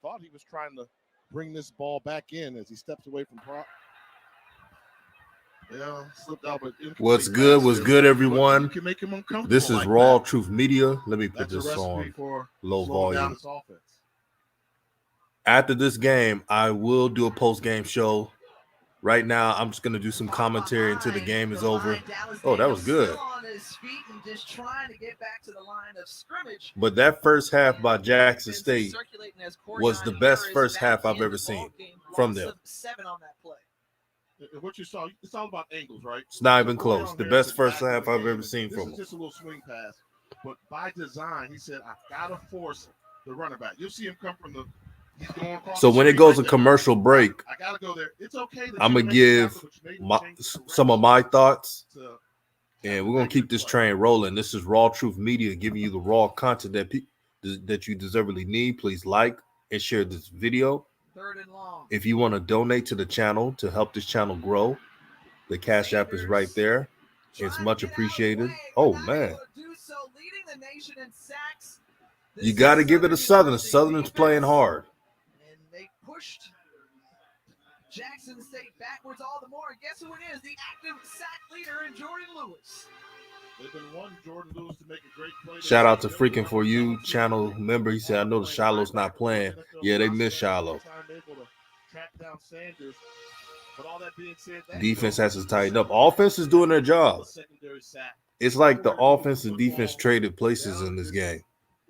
thought he was trying to bring this ball back in as he steps away from Prop. Yeah, slipped out, but what's good, everyone? You can make him uncomfortable. This is like RawTruth Media. Let me put That's this on for low volume. Offense. After this game, I will do a post-game show. Right now, I'm just going to do some commentary until the game is over. Oh, that was good. But that first half by Jackson State was the best first half I've ever seen from them. What you saw, it's all about angles, right? It's not even close. The best first half I've ever seen from him. This is just a little swing pass. But by design, he said, I got to force the running back. You'll see him come from the So when it goes a commercial break, I gotta go there. It's okay. I'm gonna give some of my thoughts, and we're gonna keep this train rolling. This is RawTruth Media giving you the raw content that you deservedly need. Please like and share this video. If you want to donate to the channel to help this channel grow, the Cash App is right there. It's much appreciated. Oh man, you got to give it a Southern. Southern's playing hard. Pushed Jackson State backwards all the more. And guess who it is? The active sack leader in Jordan Lewis. They've been one Jordan Lewis to make a great play. Shout out to Freaking For You channel member. He said, I know the Shiloh's not playing. Yeah, they miss Shiloh. Defense has to tighten up. Offense is doing their job. It's like the offense and defense traded places in this game.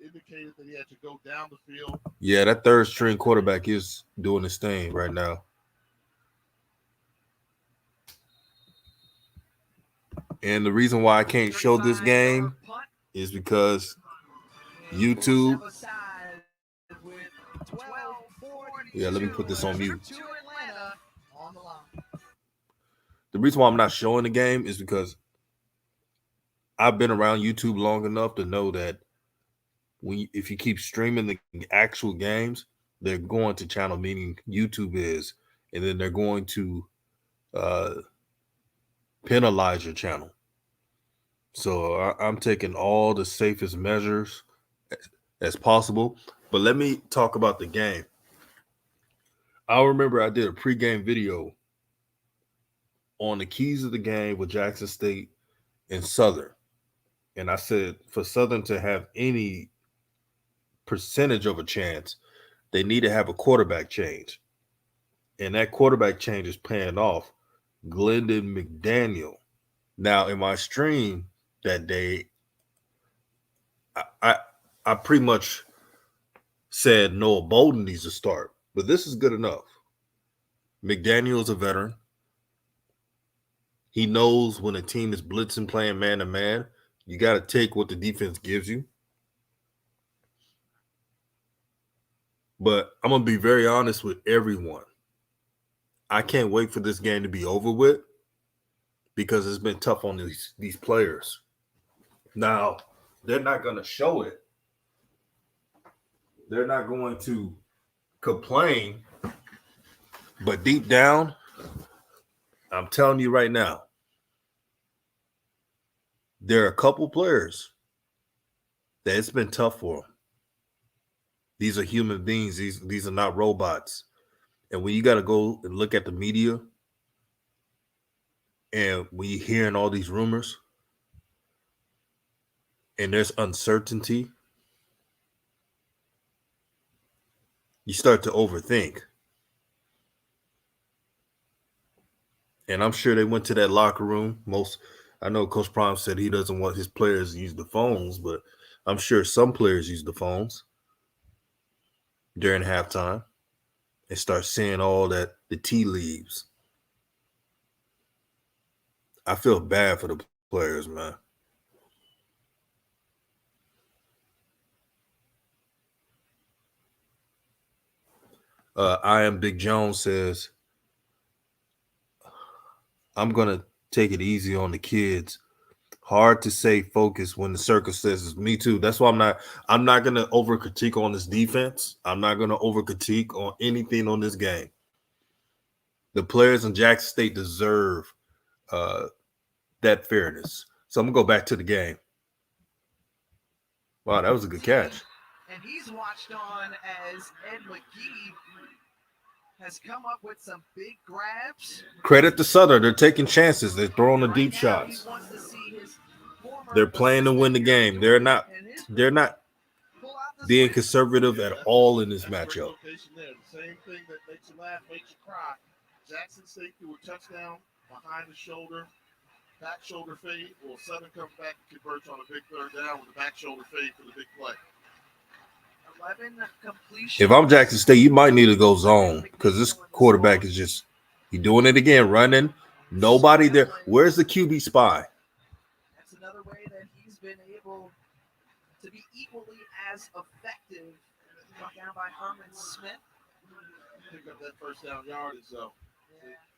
Indicated that he had to go down the field. Yeah, that third string quarterback is doing his thing right now. And the reason why I can't show this game is because YouTube. Yeah, let me put this on mute. The reason why I'm not showing the game is because I've been around YouTube long enough to know that if you keep streaming the actual games, they're going to channel, meaning YouTube is, and then they're going to penalize your channel. So I'm taking all the safest measures as possible. But let me talk about the game. I remember I did a pregame video on the keys of the game with Jackson State and Southern. And I said for Southern to have any percentage of a chance, they need to have a quarterback change. And that quarterback change is paying off. Glendon McDaniel. Now, in my stream that day, I pretty much said Noah Bolden needs to start. But this is good enough. McDaniel is a veteran. He knows when a team is blitzing, playing man-to-man, you got to take what the defense gives you. But I'm going to be very honest with everyone. I can't wait for this game to be over with because it's been tough on these players. Now, they're not going to show it. They're not going to complain. But deep down, I'm telling you right now, there are a couple players that it's been tough for them. These are human beings. These are not robots. And when you got to go and look at the media and when you're hearing all these rumors and there's uncertainty, you start to overthink. And I'm sure they went to that locker room. I know Coach Prime said he doesn't want his players to use the phones, but I'm sure some players use the phones during halftime and start seeing all that, the tea leaves. I feel bad for the players, man. I Am Big Jones says, I'm going to take it easy on the kids. Hard to say focus when the circumstances. Me too. That's why I'm not going to over critique on this defense. I'm not going to over critique on anything on this game. The players in Jackson State deserve that fairness. So I'm going to go back to the game. Wow, that was a good catch. And he's watched on as Ed McGee has come up with some big grabs. Credit to Southern. They're taking chances. They're throwing the Right deep now, shots. He wants to see his former They're playing to win the assistant game. and his They're not pull out the being switch. conservative at all in this That's a great matchup. location there. The same thing that makes you laugh, makes you cry. Jackson State threw a touchdown behind the shoulder, back shoulder fade. Well, Southern comes back and converts on a big third down with a back shoulder fade for the big play. 11 completions. If I'm Jackson State, you might need to go zone because this quarterback is just doing it again, running. Nobody there. Where's the QB spy? That's another way that he's been able to be equally as effective. Brought down by Herman Smith. Pick up that first down yardage, though.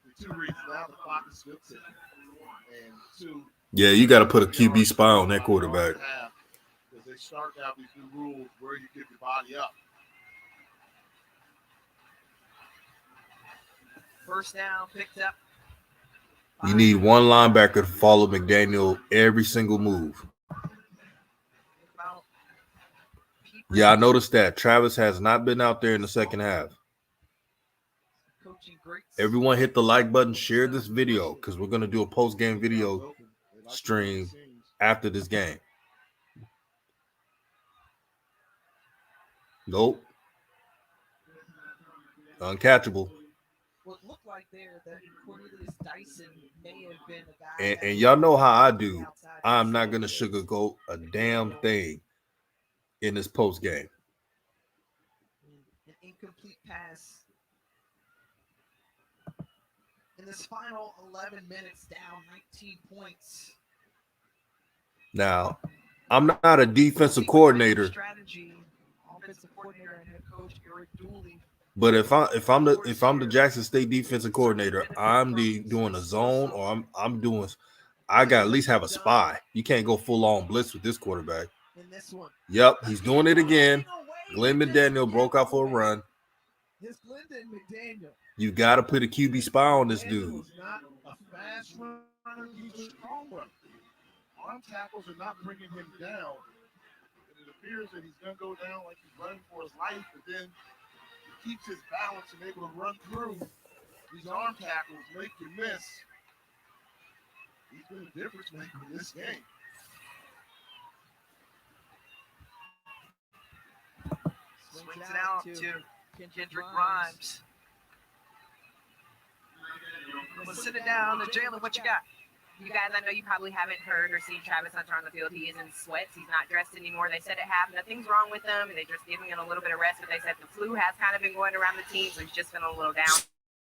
The two reasons now the clock is still ticking. And two, Yeah, you got to put a QB spy on that quarterback. Because they start now these new rules where you give your body up. First down picked up. You need one linebacker to follow McDaniel every single move. Yeah, I noticed that. Travis has not been out there in the second half. Everyone hit the like button, share this video because we're going to do a post-game video stream after this game. Nope. Uncatchable. Well, it looked like there that Cornelius Dyson may have been a guy. And y'all know how I do. I'm not going to sugarcoat a damn thing in this post game. An incomplete pass. In this final 11 minutes, down 19 points. Now, I'm not a defensive coordinator. Strategy, offensive coordinator and head coach Eric Dooley. But if I'm the Jackson State defensive coordinator, I'm doing a zone or I got at least have a spy. You can't go full on blitz with this quarterback. In this one. Yep, he's doing it again. Glenn McDaniel broke out for a run. It's Glendon McDaniel. You got to put a QB spy on this dude. He's not a fast runner, he's a strong runner. Arm tackles are not bringing him down. And it appears that he's going to go down like he's running for his life, but then he keeps his balance and able to run through. These arm tackles make you miss. He's been a difference maker in this game. Swings it out to Kendrick Grimes. Let's sit it down. Jalen, what you got? You guys, I know you probably haven't heard or seen Travis Hunter on the field. He is in sweats. He's not dressed anymore. They said at half nothing's wrong with him, and they're just giving him a little bit of rest. But they said the flu has kind of been going around the team, so he's just been a little down.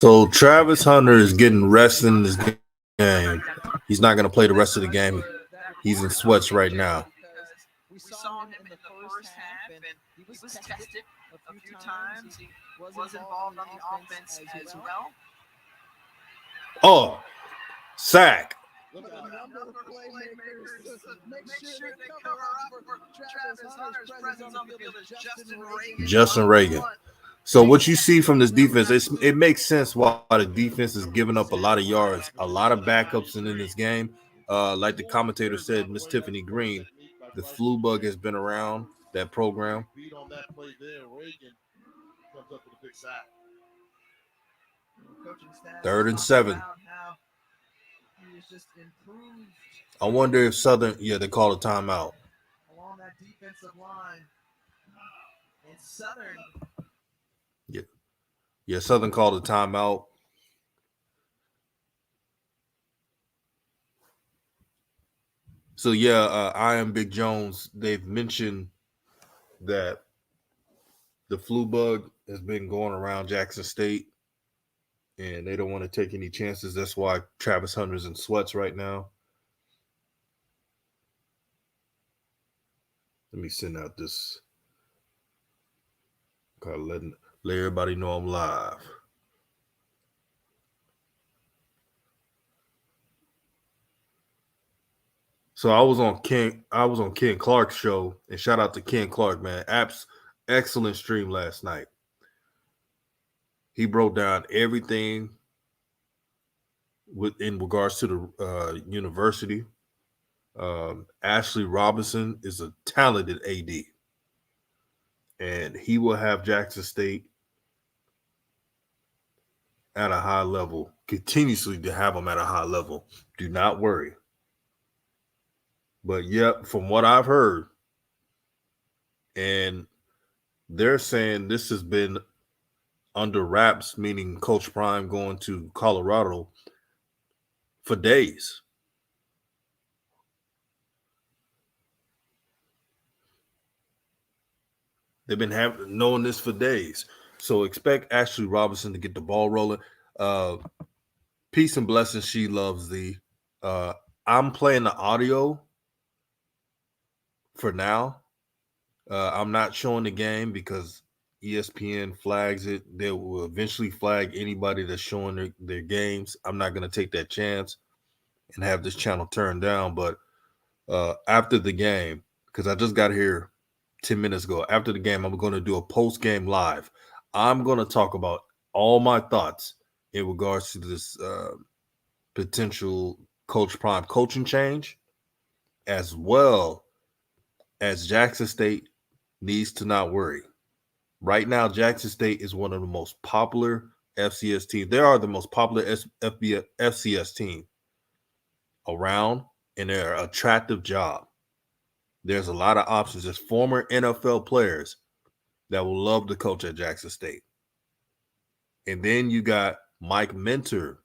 So Travis Hunter is getting rest in this game. He's not going to play the rest of the game. He's in sweats right now. We saw him in the first half, and he was tested a few times. He was involved on the offense as well. Oh, sack. Look at the number of playmakers to make sure they cover up for Travis Hunter's presence on the field is Justin Reagan. Justin Reagan. So what you see from this defense, it makes sense why the defense is giving up a lot of yards, a lot of backups in this game. Like the commentator said, Miss Tiffany Green, the flu bug has been around that program. Beat on that play there. Reagan comes up with a big sack. 3rd and 7. Just improved. I wonder if Southern, they call a timeout. Along that defensive line. And Southern. Yeah, Southern called a timeout. So, I am Big Jones. They've mentioned that the flu bug has been going around Jackson State, and they don't want to take any chances. That's why Travis Hunter's in sweats right now. Let me send out this. Gotta let everybody know I'm live. So I was on Ken Clark's show, and shout out to Ken Clark, man. Excellent stream last night. He broke down everything in regards to the university. Ashley Robinson is a talented AD. and he will have Jackson State at a high level, continuously to have them at a high level. Do not worry. But yep, from what I've heard, and they're saying this has been under wraps, meaning Coach Prime going to Colorado for days. They've been knowing this for days. So expect Ashley Robinson to get the ball rolling. Peace and blessings. She loves thee. I'm playing the audio for now. I'm not showing the game because ESPN flags it. They will eventually flag anybody that's showing their games. I'm not going to take that chance and have this channel turned down. But after the game, because I just got here 10 minutes ago, after the game, I'm going to do a post-game live. I'm going to talk about all my thoughts in regards to this potential Coach Prime coaching change, as well as Jackson State needs to not worry. Right now, Jackson State is one of the most popular FCS teams. They are the most popular FCS team around, and they're an attractive job. There's a lot of options. There's former NFL players that will love to coach at Jackson State. And then you got Mike Mentor,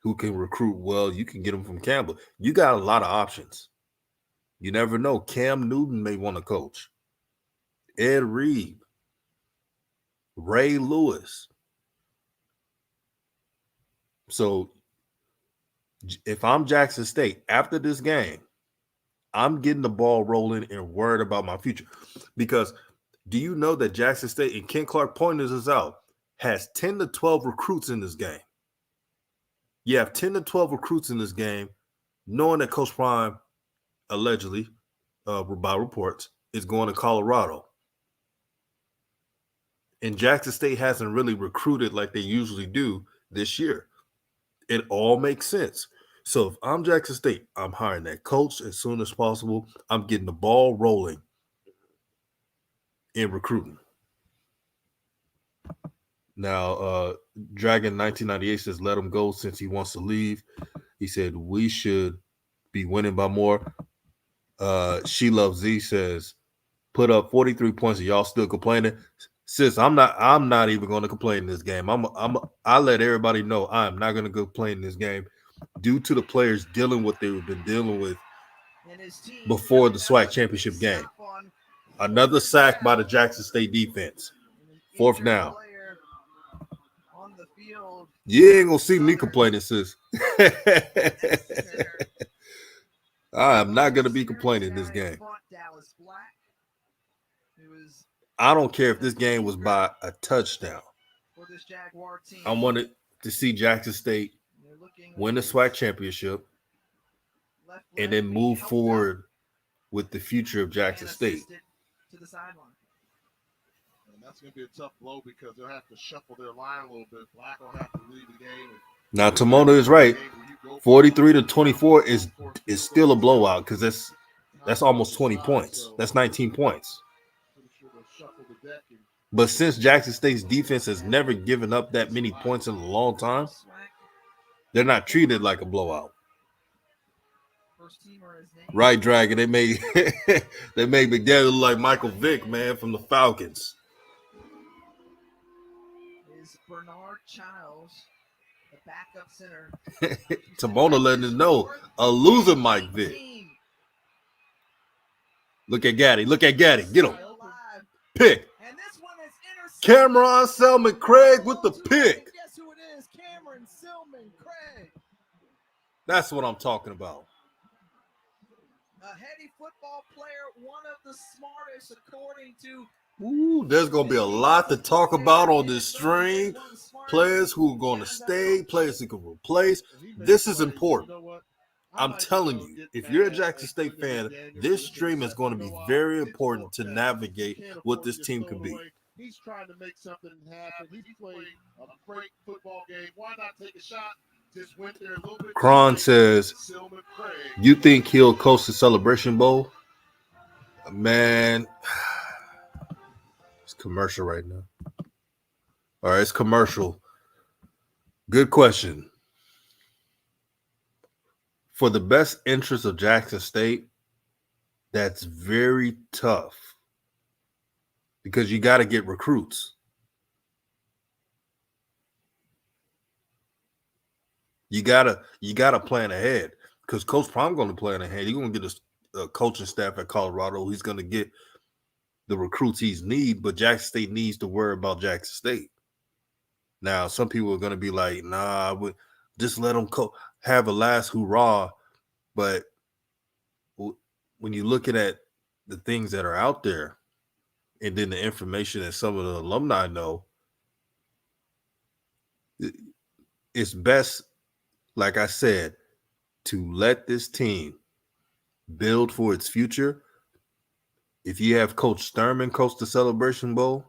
who can recruit well. You can get him from Campbell. You got a lot of options. You never know. Cam Newton may want to coach. Ed Reed, Ray Lewis. So if I'm Jackson State, after this game, I'm getting the ball rolling and worried about my future. Because do you know that Jackson State, and Ken Clark pointed this out, has 10 to 12 recruits in this game? You have 10 to 12 recruits in this game, knowing that Coach Prime, allegedly, by reports, is going to Colorado. And Jackson State hasn't really recruited like they usually do this year. It all makes sense. So if I'm Jackson State, I'm hiring that coach as soon as possible. I'm getting the ball rolling in recruiting. Now, Dragon 1998 says, let him go since he wants to leave. He said, we should be winning by more. She Loves Z says, put up 43 points and y'all still complaining. Sis, I'm not even going to complain in this game. I let everybody know I am not going to complain in this game due to the players dealing what they've been dealing with before the Swac championship game. Another sack by the Jackson State defense. Fourth down. You ain't gonna see me complaining, sis. I am not gonna be complaining in this game. I don't care if this game was by a touchdown. I wanted to see Jackson State win the SWAC championship and then move forward with the future of Jackson State. And that's going to be a tough blow because they'll have to shuffle their line a little bit. Black will have to lead the game. Now, Timona is right. 43-24 is still a blowout because that's almost 20 points. That's 19 points. But since Jackson State's defense has never given up that many points in a long time, they're not treated like a blowout. Right, Dragon. They made McDaniel look like Michael Vick, man, from the Falcons. Is Bernard Childs, the backup center. Timona letting us know a loser Mike Vick. Look at Gaddy. Get him. Pick. Cameron Selman Craig with the pick. Guess who it is? Cameron Selman Craig. That's what I'm talking about. A heady football player, one of the smartest according to. Ooh, there's going to be a lot to talk about on this stream. Players who are going to stay, players who can replace. This is important. I'm telling you, if you're a Jackson State fan, this stream is going to be very important to navigate what this team can be. He's trying to make something happen. He's played a great football game. Why not take a shot? Just went there a little bit. Kron says, you think he'll coach the Celebration Bowl? Man, commercial right now. All right, it's commercial. Good question. For the best interest of Jackson State, that's very tough because you got to get recruits. You gotta plan ahead because Coach Prime going to plan ahead. He's going to get a coaching staff at Colorado. He's going to get the recruits he's need, but Jackson State needs to worry about Jackson State. Now, some people are going to be like, "Nah, I would just let them have a last hurrah." But when you're looking at the things that are out there, and then the information that some of the alumni know, it's best, like I said, to let this team build for its future. If you have Coach Sturman coach the Celebration Bowl,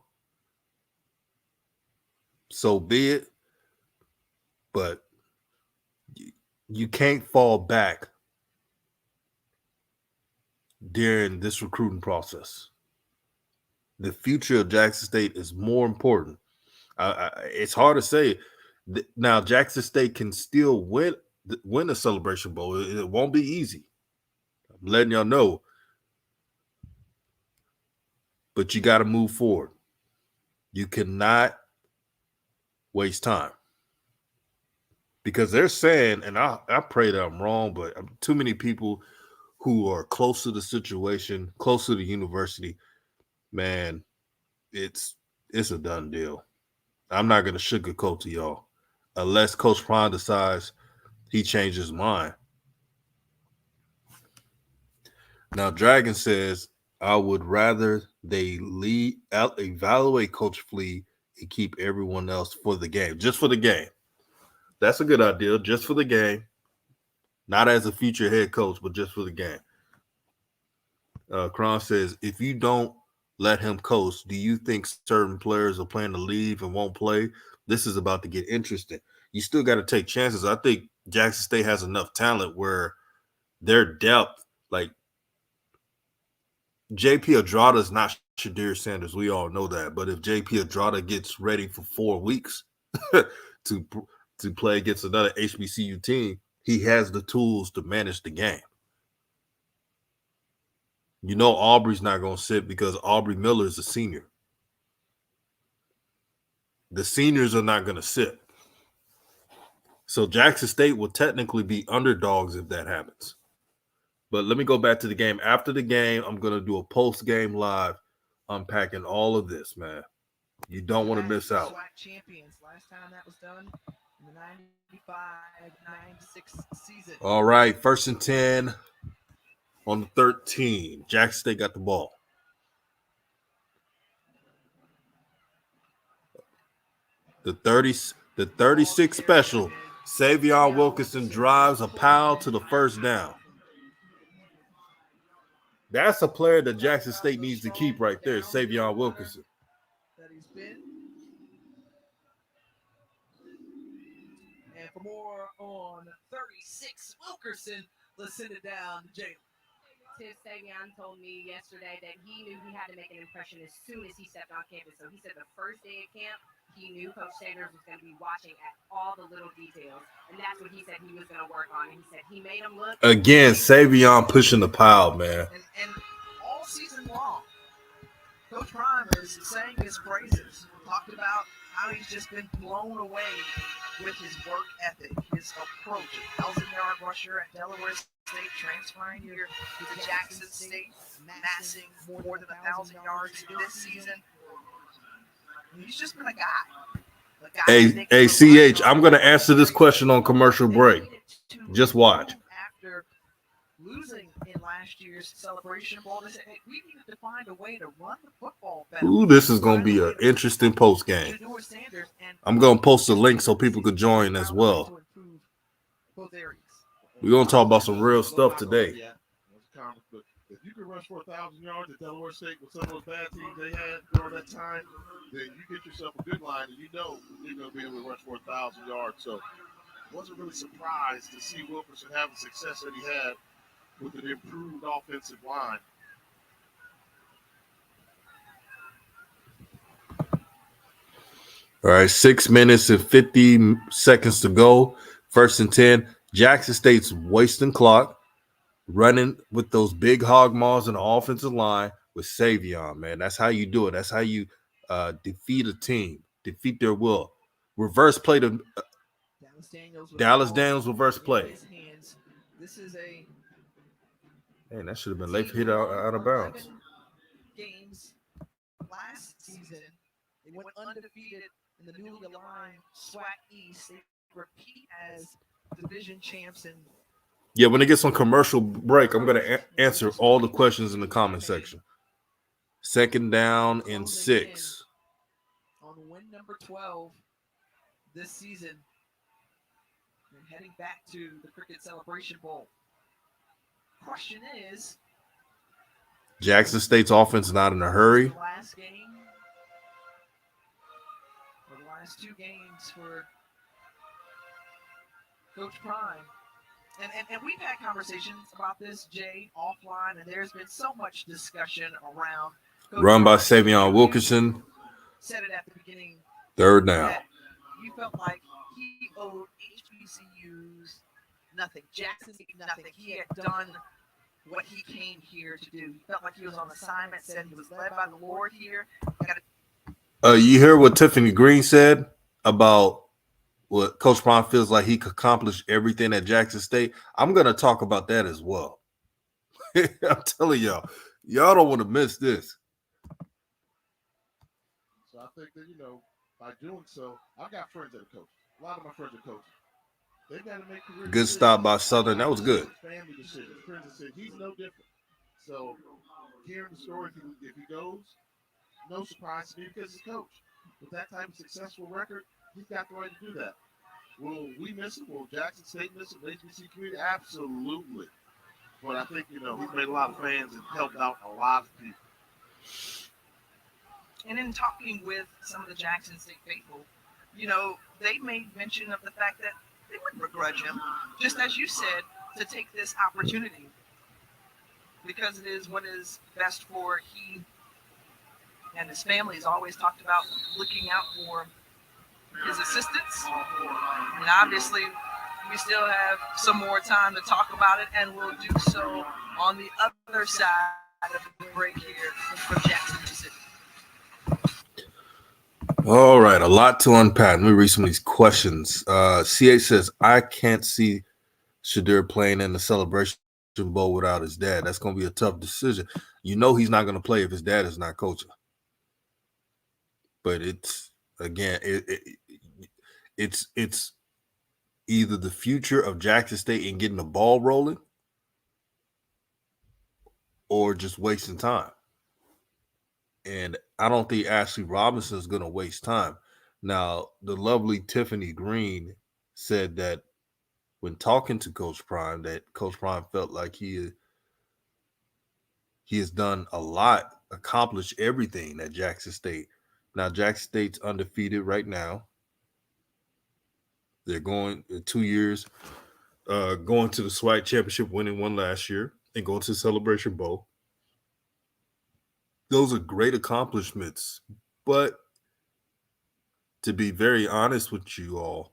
so be it. But you can't fall back during this recruiting process. The future of Jackson State is more important. It's hard to say. Now, Jackson State can still win the Celebration Bowl. It won't be easy. I'm letting y'all know. But you got to move forward. You cannot waste time. Because they're saying, and I pray that I'm wrong, but too many people who are close to the situation, close to the university, man, it's a done deal. I'm not going to sugarcoat to y'all unless Coach Prime decides he changed his mind. Now, Dragon says, I would rather they evaluate Coach Flea and keep everyone else for the game, just for the game. That's a good idea, just for the game. Not as a future head coach, but just for the game. Kron says, if you don't let him coach, do you think certain players are planning to leave and won't play? This is about to get interesting. You still got to take chances. I think Jackson State has enough talent where their depth, like JP Adrada is not Shadir Sanders. We all know that. But if JP Adrada gets ready for 4 weeks to play against another HBCU team, he has the tools to manage the game. You know Aubrey's not going to sit because Aubrey Miller is a senior. The seniors are not going to sit. So Jackson State will technically be underdogs if that happens. But let me go back to the game. After the game, I'm going to do a post-game live unpacking all of this, man. You don't want to miss out. Swac champions. Last time that was done in the 95-96 season. All right, 1st and 10 on the 13. Jackson State got the ball. The 36 special. Savion Wilkinson drives a pile to the first down. That's a player that Jackson State needs to keep right there, Savion Wilkinson. That he's been. And for more on 36 Wilkerson, let's send it down to Jalen. Tiff Savion told me yesterday that he knew he had to make an impression as soon as he stepped on campus. So he said the first day of camp, he knew Coach Sanders was going to be watching at all the little details. And that's what he said he was going to work on. And he said he made him look. Again, Savion pushing the pile, man. And all season long, Coach Prime is saying his praises. Talked about how he's just been blown away with his work ethic, his approach. 1,000-yard rusher at Delaware State, transferring here to Jackson State, massing more than 1,000 yards this season. He's just been a guy. Hey, CH, I'm going to answer this question on commercial break. Just watch. After losing in last year's Celebration Bowl, they said, hey, we need to find a way to run the football better. Ooh, this is going to be an interesting post game. I'm going to post a link so people could join as well. We're going to talk about some real stuff today. If you can rush for 1,000 yards at Delaware State with some of those bad teams they had during that time, then you get yourself a good line, and you know you're going to be able to rush for 1,000 yards. So I wasn't really surprised to see Wilkerson have the success that he had with an improved offensive line. All right, 6 minutes and 50 seconds to go. First and 10. Jackson State's wasting clock, running with those big hog maws in the offensive line with Savion, man. That's how you do it. That's how you defeat a team, defeat their will. Reverse play to Dallas Daniels reverse play. His hands. This is a Man, that should have been late for hit out of bounds. games last season. They went undefeated in the newly aligned Swac East. They repeat as division champs and Yeah, when it gets on commercial break, I'm going to answer all the questions in the comment section. Second down and 6. On win number 12 this season. And heading back to the Cricket Celebration Bowl. Question is, Jackson State's offense not in a hurry. the last game, or the last 2 games for Coach Prime. And we've had conversations about this, Jay, offline, and there's been so much discussion around Coach Run by Prime. Savion Wilkinson. Said it at the beginning. Third down. That you felt like he owed HBCUs nothing. Jackson State nothing. He had done what he came here to do. He felt like he was on assignment, said he was led by the Lord here. You hear what Tiffany Green said about what Coach Prime feels like he could accomplish everything at Jackson State? I'm going to talk about that as well. I'm telling y'all don't want to miss this. So I think that, by doing so, I've got friends that are coaches. A lot of my friends are coaches. They got to make career Good decisions. stop by Southern. That was good. Family decisions. Friends that said he's no different. So hearing the story, if he goes, no surprise to me because he's a coach. With that type of successful record, he's got the right to do that. Will we miss him? Will Jackson State miss him? HBC community? Absolutely. But I think, he's made a lot of fans and helped out a lot of people. And in talking with some of the Jackson State faithful, they made mention of the fact that they wouldn't begrudge him, just as you said, to take this opportunity because it is what is best for he and his family. Has always talked about looking out for his assistants. And obviously, we still have some more time to talk about it, and we'll do so on the other side of the break here from Jackson, Mississippi. All right, a lot to unpack. Let me read some of these questions. CH says, I can't see Shadir playing in the Celebration Bowl without his dad. That's going to be a tough decision. He's not going to play if his dad is not coaching. But it's, again, it's either the future of Jackson State in getting the ball rolling or just wasting time. And I don't think Ashley Robinson is going to waste time. Now, the lovely Tiffany Green said that when talking to Coach Prime, that Coach Prime felt like he has done a lot, accomplished everything at Jackson State. Now, Jackson State's undefeated right now. They're going 2 years, going to the Swac championship, winning one last year, and going to the Celebration Bowl. Those are great accomplishments, but to be very honest with you all,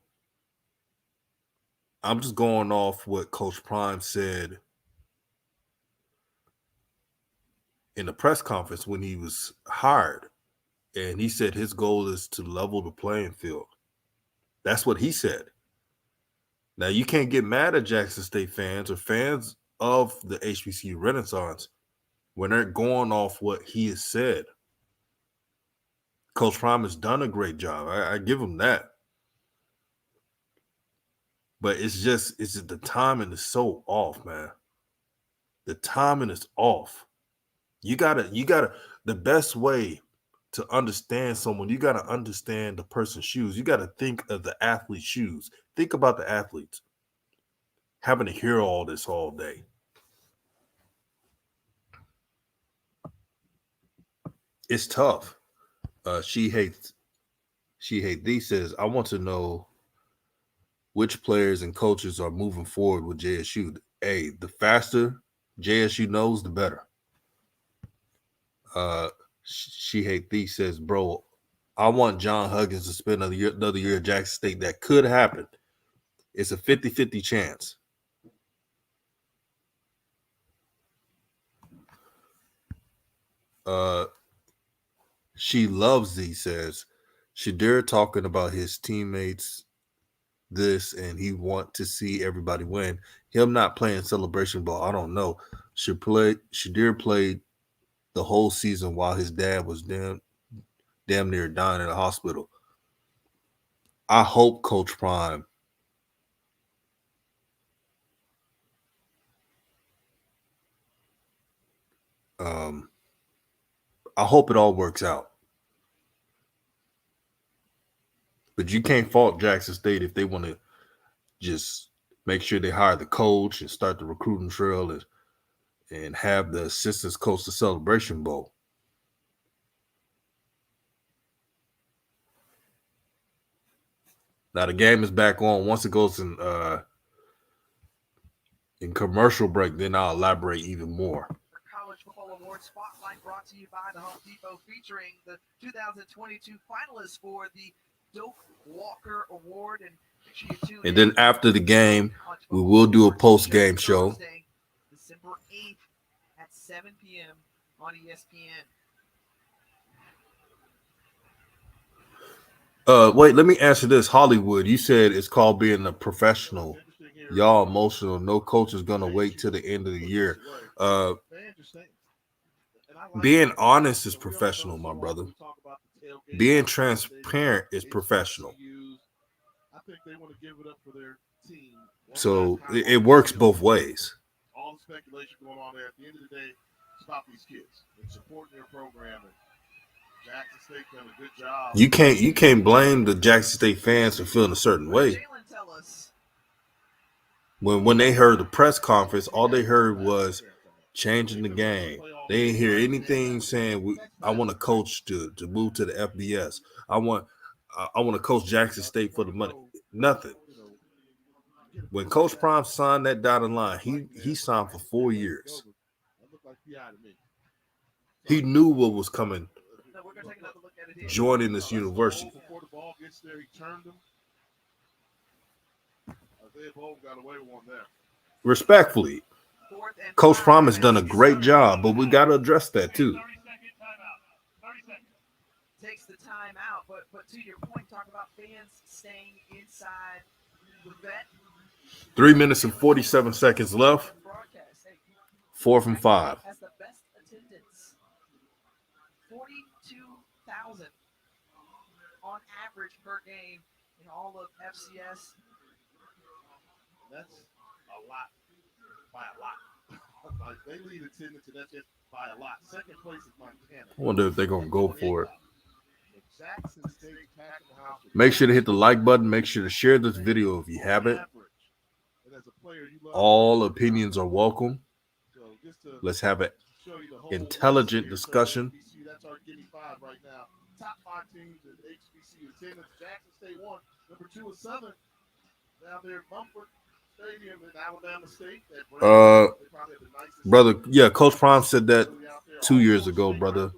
I'm just going off what Coach Prime said in the press conference when he was hired, and he said his goal is to level the playing field. That's what he said. Now, you can't get mad at Jackson State fans or fans of the HBCU Renaissance when they're going off what he has said. Coach Prime has done a great job. I give him that. But it's just the timing is so off, man. The timing is off. You gotta, the best way to understand someone, you gotta understand the person's shoes. You gotta think of the athlete's shoes. Think about the athletes having to hear all this all day. It's tough. She hates thee says, I want to know which players and coaches are moving forward with JSU. Hey, the faster JSU knows, the better. She hate thee says, bro, I want John Huggins to spend another year at Jackson State. That could happen. It's a 50-50 chance. She loves these, says Shadir talking about his teammates this and he want to see everybody win. Him not playing celebration ball, I don't know. Shadir played the whole season while his dad was damn near dying in the hospital. I hope Coach Prime I hope it all works out. But you can't fault Jackson State if they want to just make sure they hire the coach and start the recruiting trail and have the assistants coach the Celebration Bowl. Now the game is back on. Once it goes in commercial break, then I'll elaborate even more. College Football Award Spotlight brought to you by the Home Depot, featuring the 2022 finalists for the Doak Walker Award. And then after the game, we will do a post-game show. December 8th at 7 p.m. on ESPN. Wait, let me answer this. Hollywood, you said it's called being a professional. Y'all emotional. No coach is going to wait till the end of the year. Being honest is professional, my brother. Being transparent is professional. So it works both ways. All the speculation going on there. At the end of the day, stop these kids and supporting their program. And Jackson State done a good job. You can't blame the Jackson State fans for feeling a certain way. When they heard the press conference, all they heard was changing the game. They didn't hear anything saying I want a coach to move to the FBS. I want to coach Jackson State for the money. Nothing. When Coach Prime signed that dotted line, he signed for 4 years. He knew what was coming. Joining this university. Before the ball gets there, he turned him. Isaiah Bowe got away with one there. Respectfully, Coach Prime has done a great job, but we got to address that too. Takes the time out, but to your point, talk about fans staying inside the vet. 3 minutes and 47 seconds left. 4 from 5. Has the best attendance. 42,000 on average per game in all of FCS. That's a lot. By a lot. Like they lead attendance, and that's just by a lot. Second place is Montana. I wonder if they're going to go for it. Jackson State packing the house. Make sure to hit the like button. Make sure to share this video if you haven't. All opinions are welcome. Let's have an intelligent discussion. That's our Guinea 5 right now. Top 5 teams in HBCU attendance. Jackson State 1. Number 2 is Southern. Now they're at Mumford Stadium in Alabama State. Brother, yeah, Coach Prime said that 2 years ago, brother.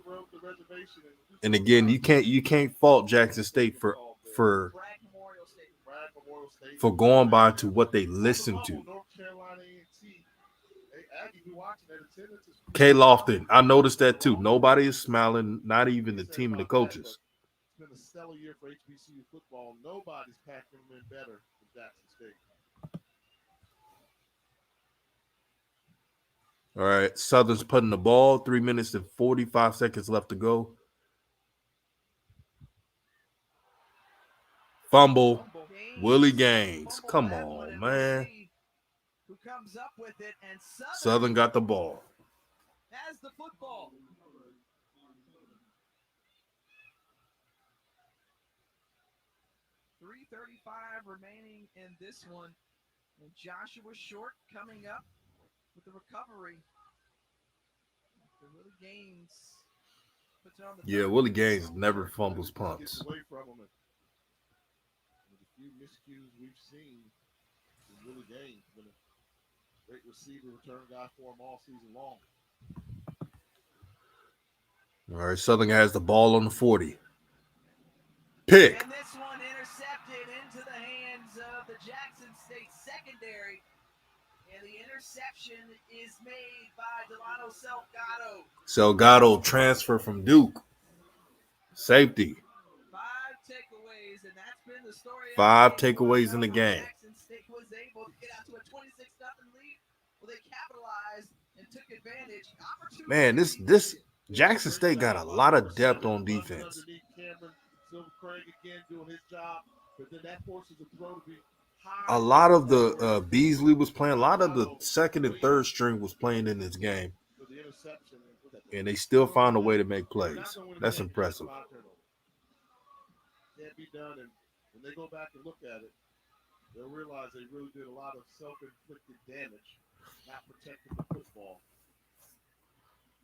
And again, you can't fault Jackson State for going by to what they listen to. K. Lofton, I noticed that too. Nobody is smiling, not even the team and the coaches. It's been a stellar year for HBCU football. Nobody's packing them in better than Jackson State. All right, Southern's putting the ball. 3 minutes and 45 seconds left to go. Fumble. Willie Gaines. Come on, man. Who comes up with it, and Southern got the ball. Has the football. .335 remaining in this one. And Joshua Short coming up with the recovery. Willie Gaines puts it on the Willie Gaines never fumbles punts. Away from him. A few miscues we've seen from Willie Gaines. Been a great receiver, return guy for him all season long. All right, Southern has the ball on the 40. Pick. And this one intercepted into the hands of the Jackson State secondary. And the interception is made by Delano Salgado. Salgado transfer from Duke. Safety. 5 takeaways, and that's been the story. 5 takeaways in the game. Jackson State was able to get out to a 26-0 lead. Well, they capitalized and took advantage. Man, this Jackson State got a lot of depth on defense. A lot of the Beasley was playing. A lot of the second and third string was playing in this game, and they still found a way to make plays. That's impressive. Can't be done, and when they go back and look at it, they'll realize they really did a lot of self-inflicted damage, not protecting the football.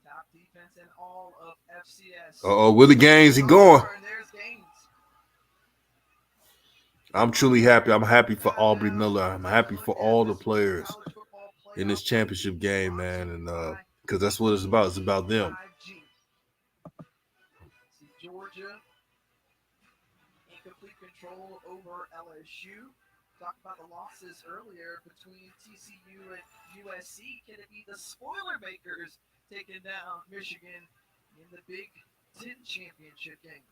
Top defense in all of FCS. Willie Gaines, he going. There's Gaines. I'm truly happy. I'm happy for Aubrey Miller. I'm happy for all the players in this championship game, man, and because that's what it's about. It's about them. Georgia in complete control over LSU. Talked about the losses earlier between TCU and USC. Can it be the Spoilermakers taking down Michigan in the Big Ten championship game?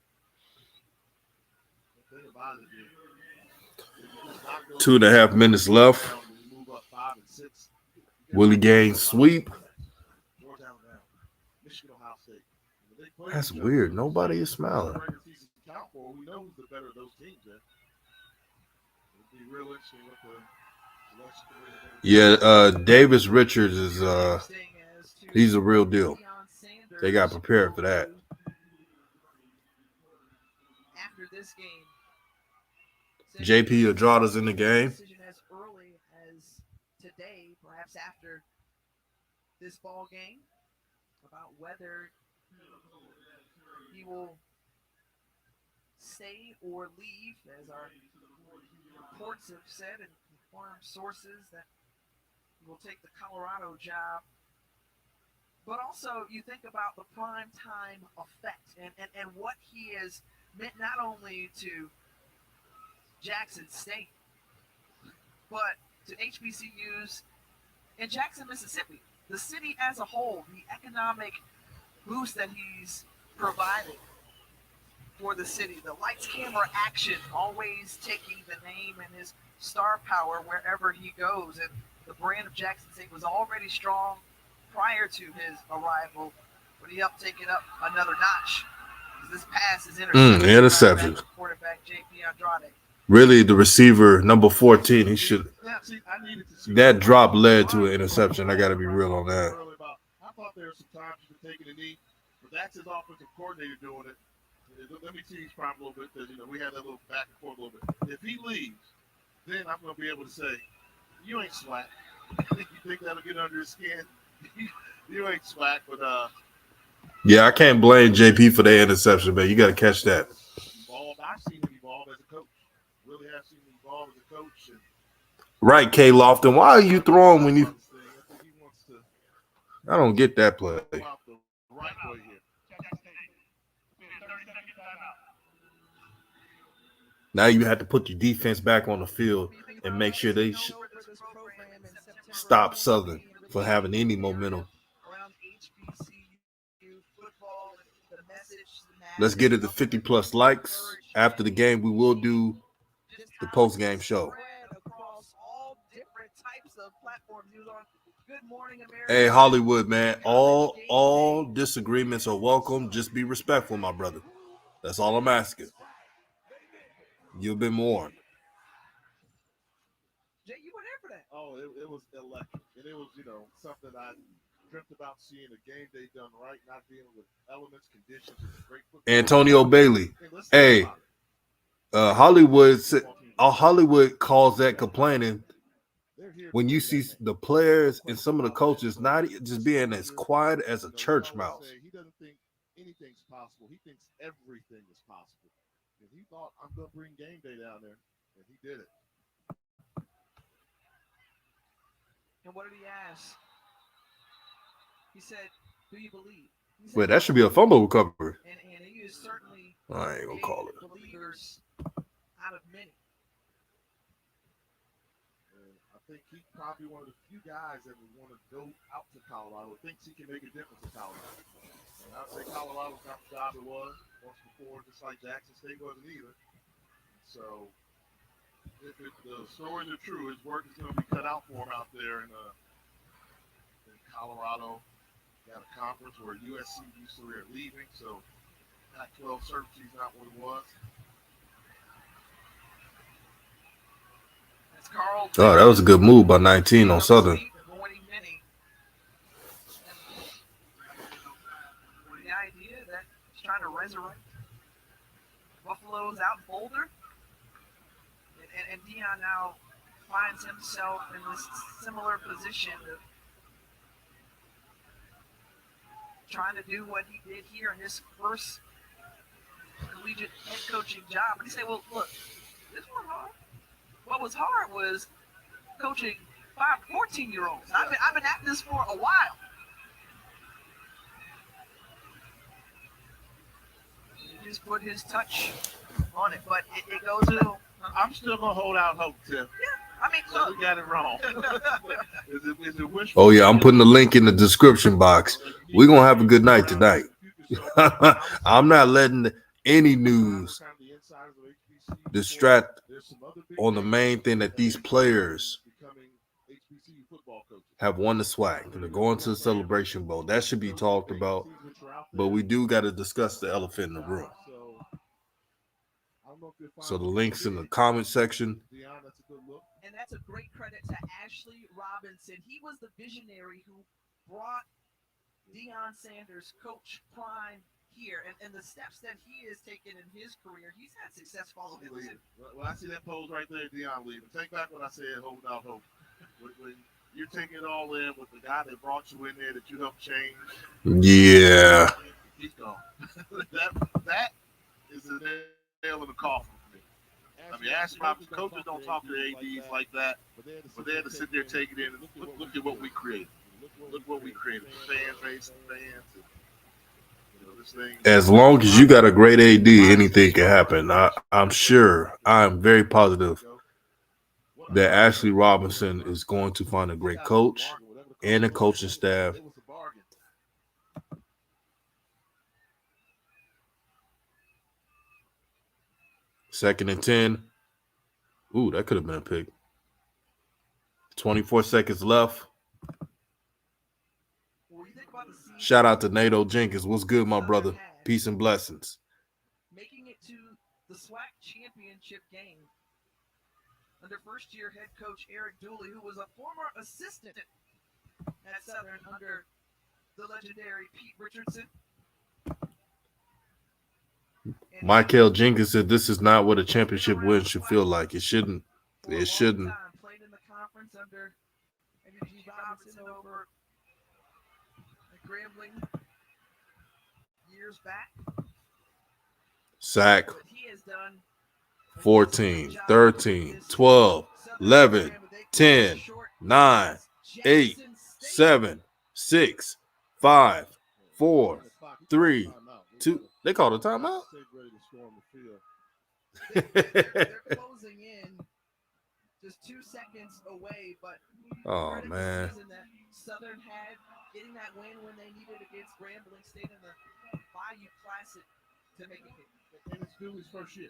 2.5 minutes left. Willie Gaines sweep. That's weird. Nobody is smiling. We know who's the better of those teams. Be real interesting with Yeah, Davis Richards is he's a real deal. They got prepared for that. After this game, JP Adrada's in the game. As early as today, perhaps after this ball game, about whether he will stay or leave, as our reports have said and confirmed sources that he will take the Colorado job. But also, you think about the prime time effect and what he has meant not only to Jackson State, but to HBCUs in Jackson, Mississippi, the city as a whole, the economic boost that he's provided for the city, the lights, camera, action, always taking the name and his star power wherever he goes. And the brand of Jackson State was already strong prior to his arrival, but he helped take it up another notch. This pass is interception. Quarterback JP Andrade. Really, the receiver, number 14, he should. That drop led to an interception. I got to be real on that. I thought there were some times you could take a knee, but that's his offensive coordinator doing it. Let me tease Prime a little bit because we had that little back and forth a little bit. If he leaves, then I'm going to be able to say, "You ain't Swac." You think that'll get under his skin? You ain't Swac, but yeah, I can't blame JP for the interception, man. You got to catch that. I've seen him evolve as a coach. Really have seen him evolve as a coach. And right, K. Lofton. Why are you throwing when you? I don't get that play. Now you have to put your defense back on the field and make sure they stop Southern for having any momentum. Let's get it to 50+ likes. After the game, we will do the post-game show. Hey, Hollywood, man, all disagreements are welcome. Just be respectful, my brother. That's all I'm asking. You've been warned. Jay, you were there for that. Oh, it was electric. And it was, something I dreamt about seeing a game day done right, not dealing with elements, conditions. Great football. Antonio Bailey. Hey, Hollywood calls that complaining when you see the players and some of the coaches not just being as quiet as a church mouse. He doesn't think anything's possible. He thinks everything is possible. And he thought, I'm going to bring game day down there. And he did it. And what did he ask? He said, do you believe? He's Wait, had that should be a fumble recovery. and he is certainly I ain't gonna call it. believers out of many. And I think he's probably one of the few guys that would want to go out to Colorado, thinks he can make a difference in Colorado. And I'd say Colorado's not the job it was once before, just like Jackson State wasn't either. So if the stories are true, his work is going to be cut out for him out there in Colorado. Got a conference where USC used to be leaving, so Pac-12 certainty is not what it was. That's Carl. Oh, that was a good move by 19 on Southern. Avoiding many. The idea that he's trying to resurrect Buffalo's out Boulder, and Dion now finds himself in this similar position of trying to do what he did here in his first collegiate head coaching job. And he said, well, look, this was hard. What was hard was coaching 14-year-olds. I've been at this for a while. He just put his touch on it, but it goes to. I'm still going to hold out hope, Tim. Yeah, I mean, So look. we got it wrong. Is it wishful? Oh, yeah, I'm putting the link in the description box. We're going to have a good night tonight. I'm not letting any news distract on the main thing that these players have won the Swac. They're going to the Celebration Bowl. That should be talked about. But we do got to discuss the elephant in the room. So the link's in the comment section. And that's a great credit to Ashley Robinson. He was the visionary who brought Deion Sanders, Coach Prime, here. And the steps that he has taken in his career, he's had success following him too. When I see that pose right there, Deion leaving. Take back what I said, hold out hope. When you're taking it all in with the guy that brought you in there that you helped change. Yeah. He's gone. that is the nail in the coffin for me. I mean, Ashley Robinson, coaches don't talk to their ADs like that, but they had to sit there, take it in, and look at what we created. Look what we created. The fan base, the fans. And, this thing. As long as you got a great AD, anything can happen. I'm very positive that Ashley Robinson is going to find a great coach and a coaching staff. Second and 10. Ooh, that could have been a pick. 24 seconds left. Shout out to Nato Jenkins. What's good, my brother? Peace and blessings. Making it to the Swac championship game under first-year head coach Eric Dooley, who was a former assistant at Southern under the legendary Pete Richardson. Michael Jenkins said this is not what a championship win should feel like. It shouldn't. It shouldn't. Played in the conference under G. Robinson over at Grambling years back. Sack. But he has done 14, 13, 12, 11, 10, 9, 8, 7, 6, 5, 4, 3, 2. They called a timeout. They're closing in just 2 seconds away, but Oh, man. that Southern had getting that win when they needed against Grambling State in the Bayou Classic to make it hit. And it's Dooley's first year.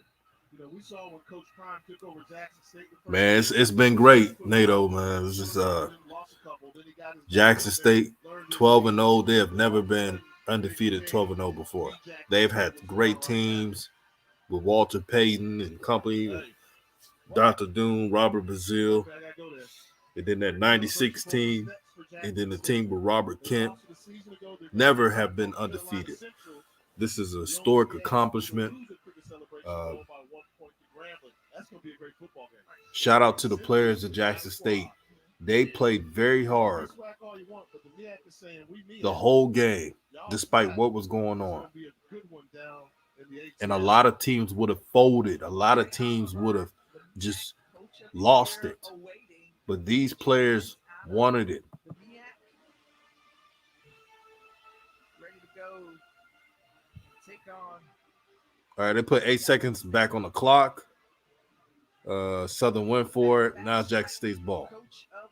We saw when Coach Prime took over Jackson State. Man, it's been great, Nato, man. This is Jackson State 12-0. They have never been undefeated 12-0 before. They've had great teams with Walter Payton and company, Dr. Doom, Robert Bazile, and then that 96 team, and then the team with Robert Kent. Never have been undefeated. This is a historic accomplishment. Shout out to the players of Jackson State. They played very hard the whole game, despite what was going on. And a lot of teams would have folded. A lot of teams would have just lost it. But these players wanted it. Ready to go All right, they put 8 seconds back on the clock. Southern went for it. Now Jackson State's ball. Coach of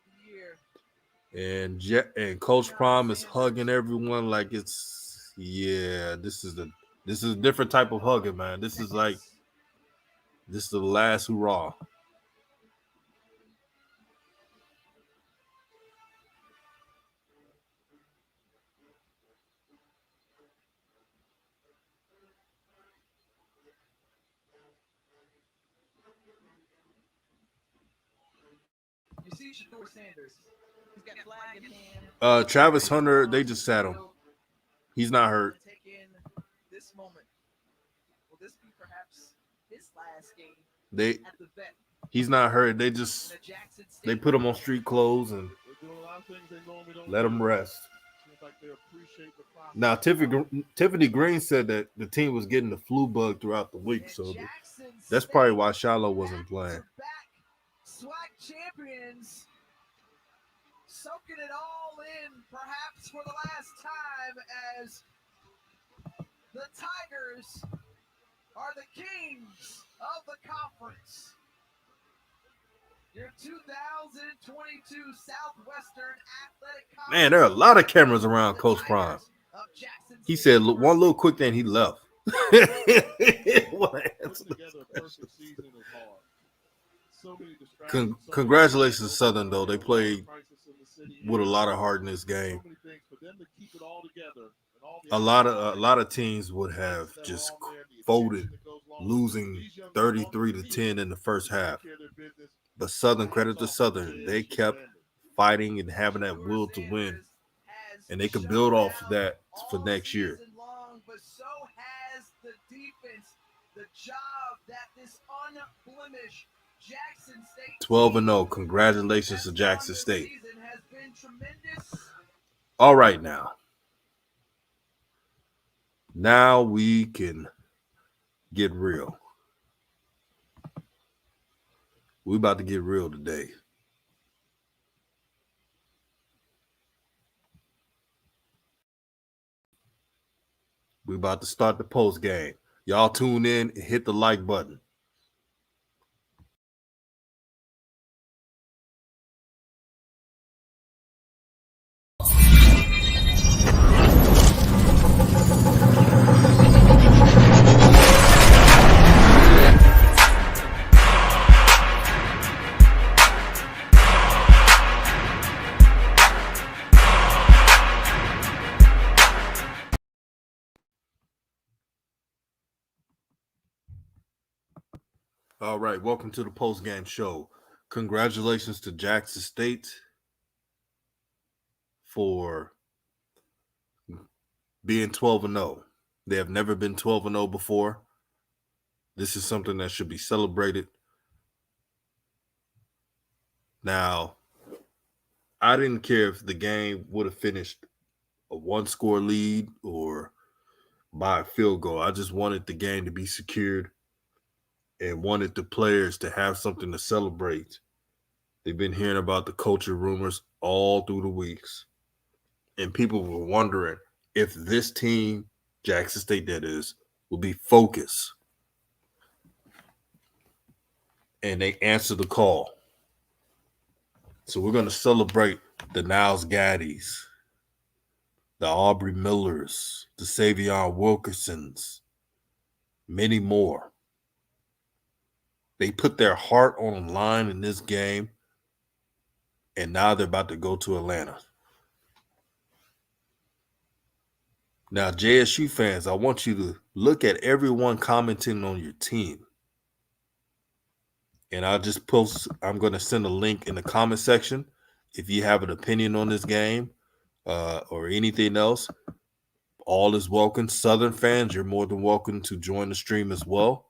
the year. And Coach Prime is hugging everyone like it's this is a different type of hugging, man. This is the last hurrah. You see Shador Sanders. He's got flag in hand. Travis Hunter, they just sat him. He's not hurt. Take in this moment. Will this be perhaps his last game at the vet? He's not hurt. They put him on street clothes and let him rest. Now, Tiffany Green said that the team was getting the flu bug throughout the week, so that's probably why Shiloh wasn't playing. Swac champions soaking it all in, perhaps for the last time, as the Tigers are the kings of the conference. Your 2022 Southwestern Athletic Conference. Man, there are a lot of cameras around Coach Prime. He said one little quick thing, he left. Congratulations to Southern, though. They played with a lot of heart in this game. A lot of teams would have just folded, losing 33-10 in the first half. But Southern, credit to Southern, they kept fighting and having that will to win, and they can build off of that for next year. But so has the defense, the job that this unblemished Jackson State 12-0. Congratulations to Jackson State. All right, now we can get real. We're about to get real today. We're about to start the post game. Y'all tune in and hit the like button. All right, welcome to the post-game show. Congratulations to Jackson State for being 12-0. They have never been 12-0 before. This is something that should be celebrated. Now, I didn't care if the game would have finished a one-score lead or by a field goal. I just wanted the game to be secured and wanted the players to have something to celebrate. They've been hearing about the culture rumors all through the weeks. And people were wondering if this team, Jackson State that is, will be focused. And they answered the call. So we're going to celebrate the Niles Gaddys, the Aubrey Millers, the Savion Wilkersons, many more. They put their heart on the line in this game, and now they're about to go to Atlanta. Now, JSU fans, I want you to look at everyone commenting on your team. And I'm going to send a link in the comment section. If you have an opinion on this game or anything else, all is welcome. Southern fans, you're more than welcome to join the stream as well.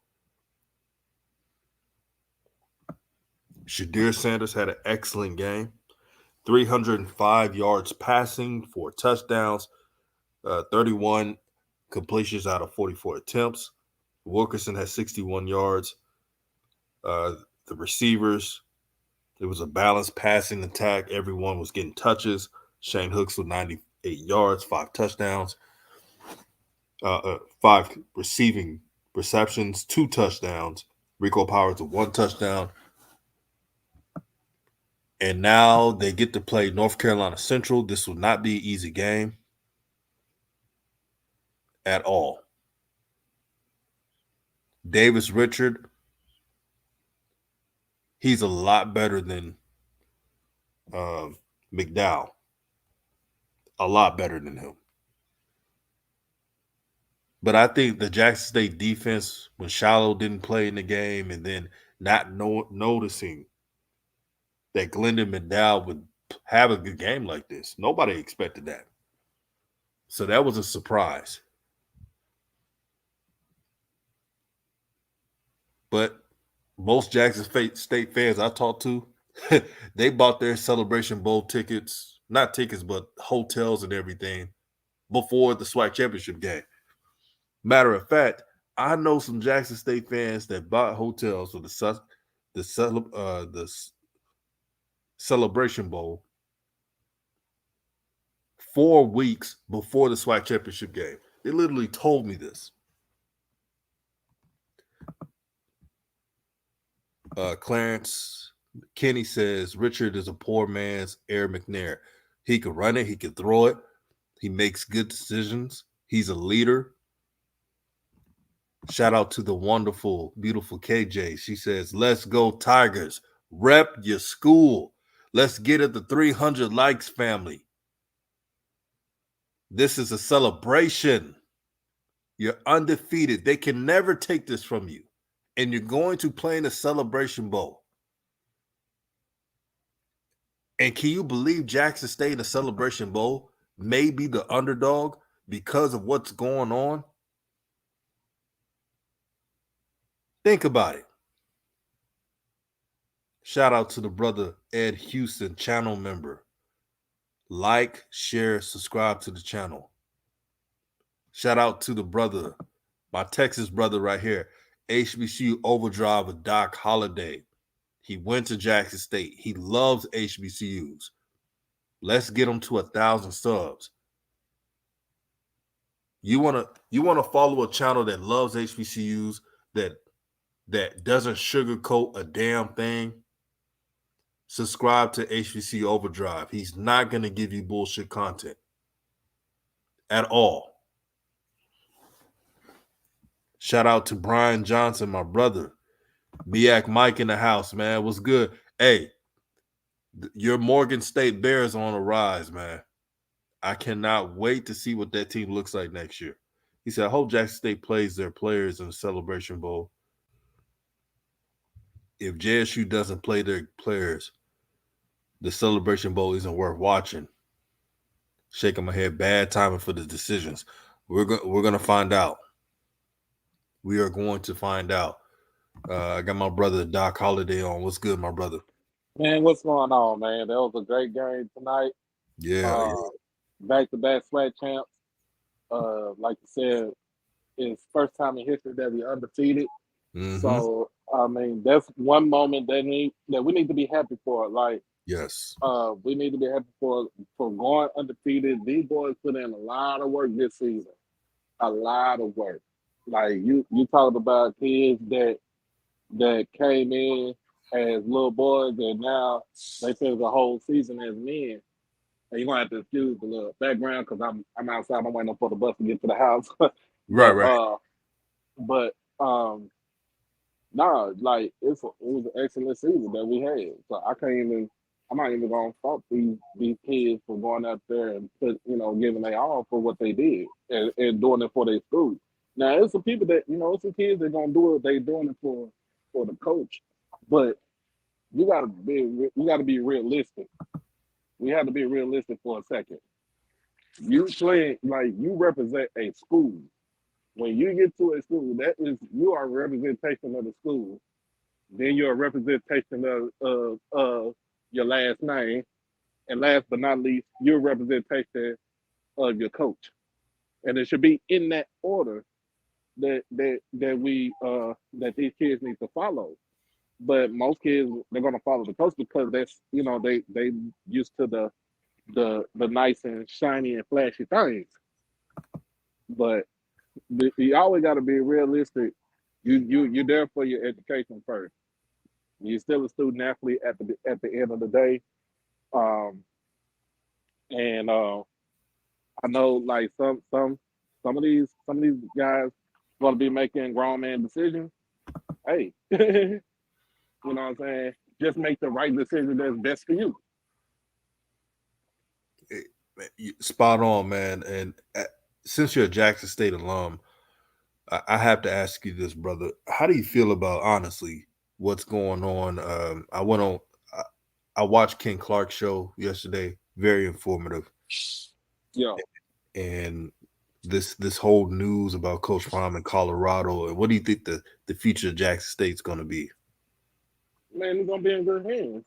Shador Sanders had an excellent game. 305 yards passing, 4 touchdowns, 31 completions out of 44 attempts. Wilkerson had 61 yards. The receivers, it was a balanced passing attack. Everyone was getting touches. Shane Hooks with 98 yards, 5 touchdowns, 5 receiving receptions, 2 touchdowns. Rico Powers with 1 touchdown. And now they get to play North Carolina Central. This will not be an easy game at all. Davis Richard, he's a lot better than McDowell. A lot better than him. But I think the Jackson State defense, when Shallow didn't play in the game, and then not noticing that Glendon McDowell would have a good game like this, nobody expected that. So that was a surprise. But most Jackson State fans I talked to, they bought their Celebration Bowl tickets, not tickets, but hotels and everything before the Swac championship game. Matter of fact, I know some Jackson State fans that bought hotels for the Celebration Bowl 4 weeks before the Swac championship game. They literally told me this. Clarence Kenny says Richard is a poor man's Air McNair. He can run it, he can throw it, he makes good decisions, he's a leader. Shout out to the wonderful, beautiful KJ. She says, let's go Tigers. Rep your school. Let's get it the 300 likes, family. This is a celebration. You're undefeated. They can never take this from you. And you're going to play in a Celebration Bowl. And can you believe Jackson State in a Celebration Bowl may be the underdog because of what's going on? Think about it. Shout out to the brother Ed Houston, channel member. Like, share, subscribe to the channel. Shout out to the brother, my Texas brother right here, HBCU Overdrive with Doc Holliday. He went to Jackson State. He loves HBCUs. Let's get him to 1,000 subs. You wanna follow a channel that loves HBCUs, that doesn't sugarcoat a damn thing? Subscribe to HBC Overdrive. He's not going to give you bullshit content at all. Shout out to Brian Johnson, my brother. Biak Mike in the house, man. What's good? Hey, your Morgan State Bears on a rise, man. I cannot wait to see what that team looks like next year. He said, I hope Jackson State plays their players in the Celebration Bowl. If JSU doesn't play their players, the Celebration Bowl isn't worth watching. Shaking my head, bad timing for the decisions. We're gonna find out. We are going to find out. I got my brother Doc Holliday on. What's good, my brother? Man, what's going on, man? That was a great game tonight. Yeah. Back-to-back SWAC champs. Like you said, it's first time in history that we undefeated. Mm-hmm. So I mean, that's one moment that we need to be happy for. Like, yes, we need to be happy for going undefeated. These boys put in a lot of work this season, a lot of work. Like you talked about kids that came in as little boys and now they spend the whole season as men. And you're gonna have to excuse the little background because I'm outside. I'm waiting for the bus to get to the house. right. Nah, like it was an excellent season that we had. So I'm not even gonna fault these kids for going out there and giving their all for what they did and doing it for their school. Now there's some people that it's some kids that gonna do it. They doing it for the coach, but you gotta be realistic. We have to be realistic for a second. You represent a school. When you get to a school, you are a representation of the school. Then you're a representation of your last name, and last but not least, you're a representation of your coach. And it should be in that order that these kids need to follow. But most kids, they're gonna follow the coach because that's they used to the nice and shiny and flashy things. But you always got to be realistic you're there for your education first. You're still a student athlete at the end of the day. Um, and I know like some of these guys gonna be making grown man decisions. Hey, you know what I'm saying? Just make the right decision that's best for you. Spot on, man. And since you're a Jackson State alum, I have to ask you this, brother. How do you feel about honestly what's going on? I went on. I, I watched Ken Clark's show yesterday. Very informative, Yo, and this whole news about Coach Prime in Colorado. And what do you think the future of Jackson State's going to be? man, it's gonna be in good hands.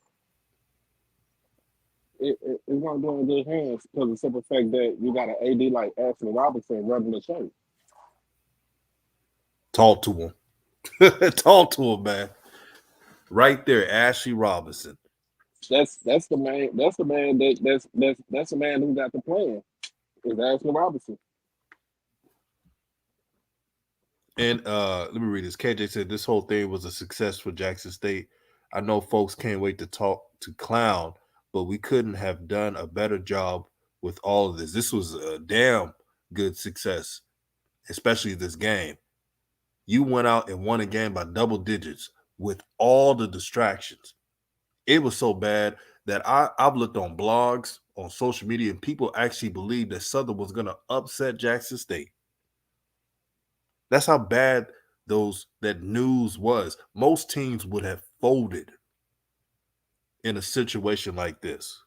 It's gonna be in good hands because of the simple fact that you got an AD like Ashley Robinson running the show. Talk to him. Talk to him, man. Right there, Ashley Robinson. That's the man. That's the man that's the man who got the plan. Is Ashley Robinson. And let me read this. KJ said this whole thing was a success for Jackson State. I know folks can't wait to talk to clown, but we couldn't have done a better job with all of this. This was a damn good success, especially this game. You went out and won a game by double digits with all the distractions. It was so bad that I've looked on blogs, on social media, and people actually believed that Southern was going to upset Jackson State. That's how bad that news was. Most teams would have folded in a situation like this.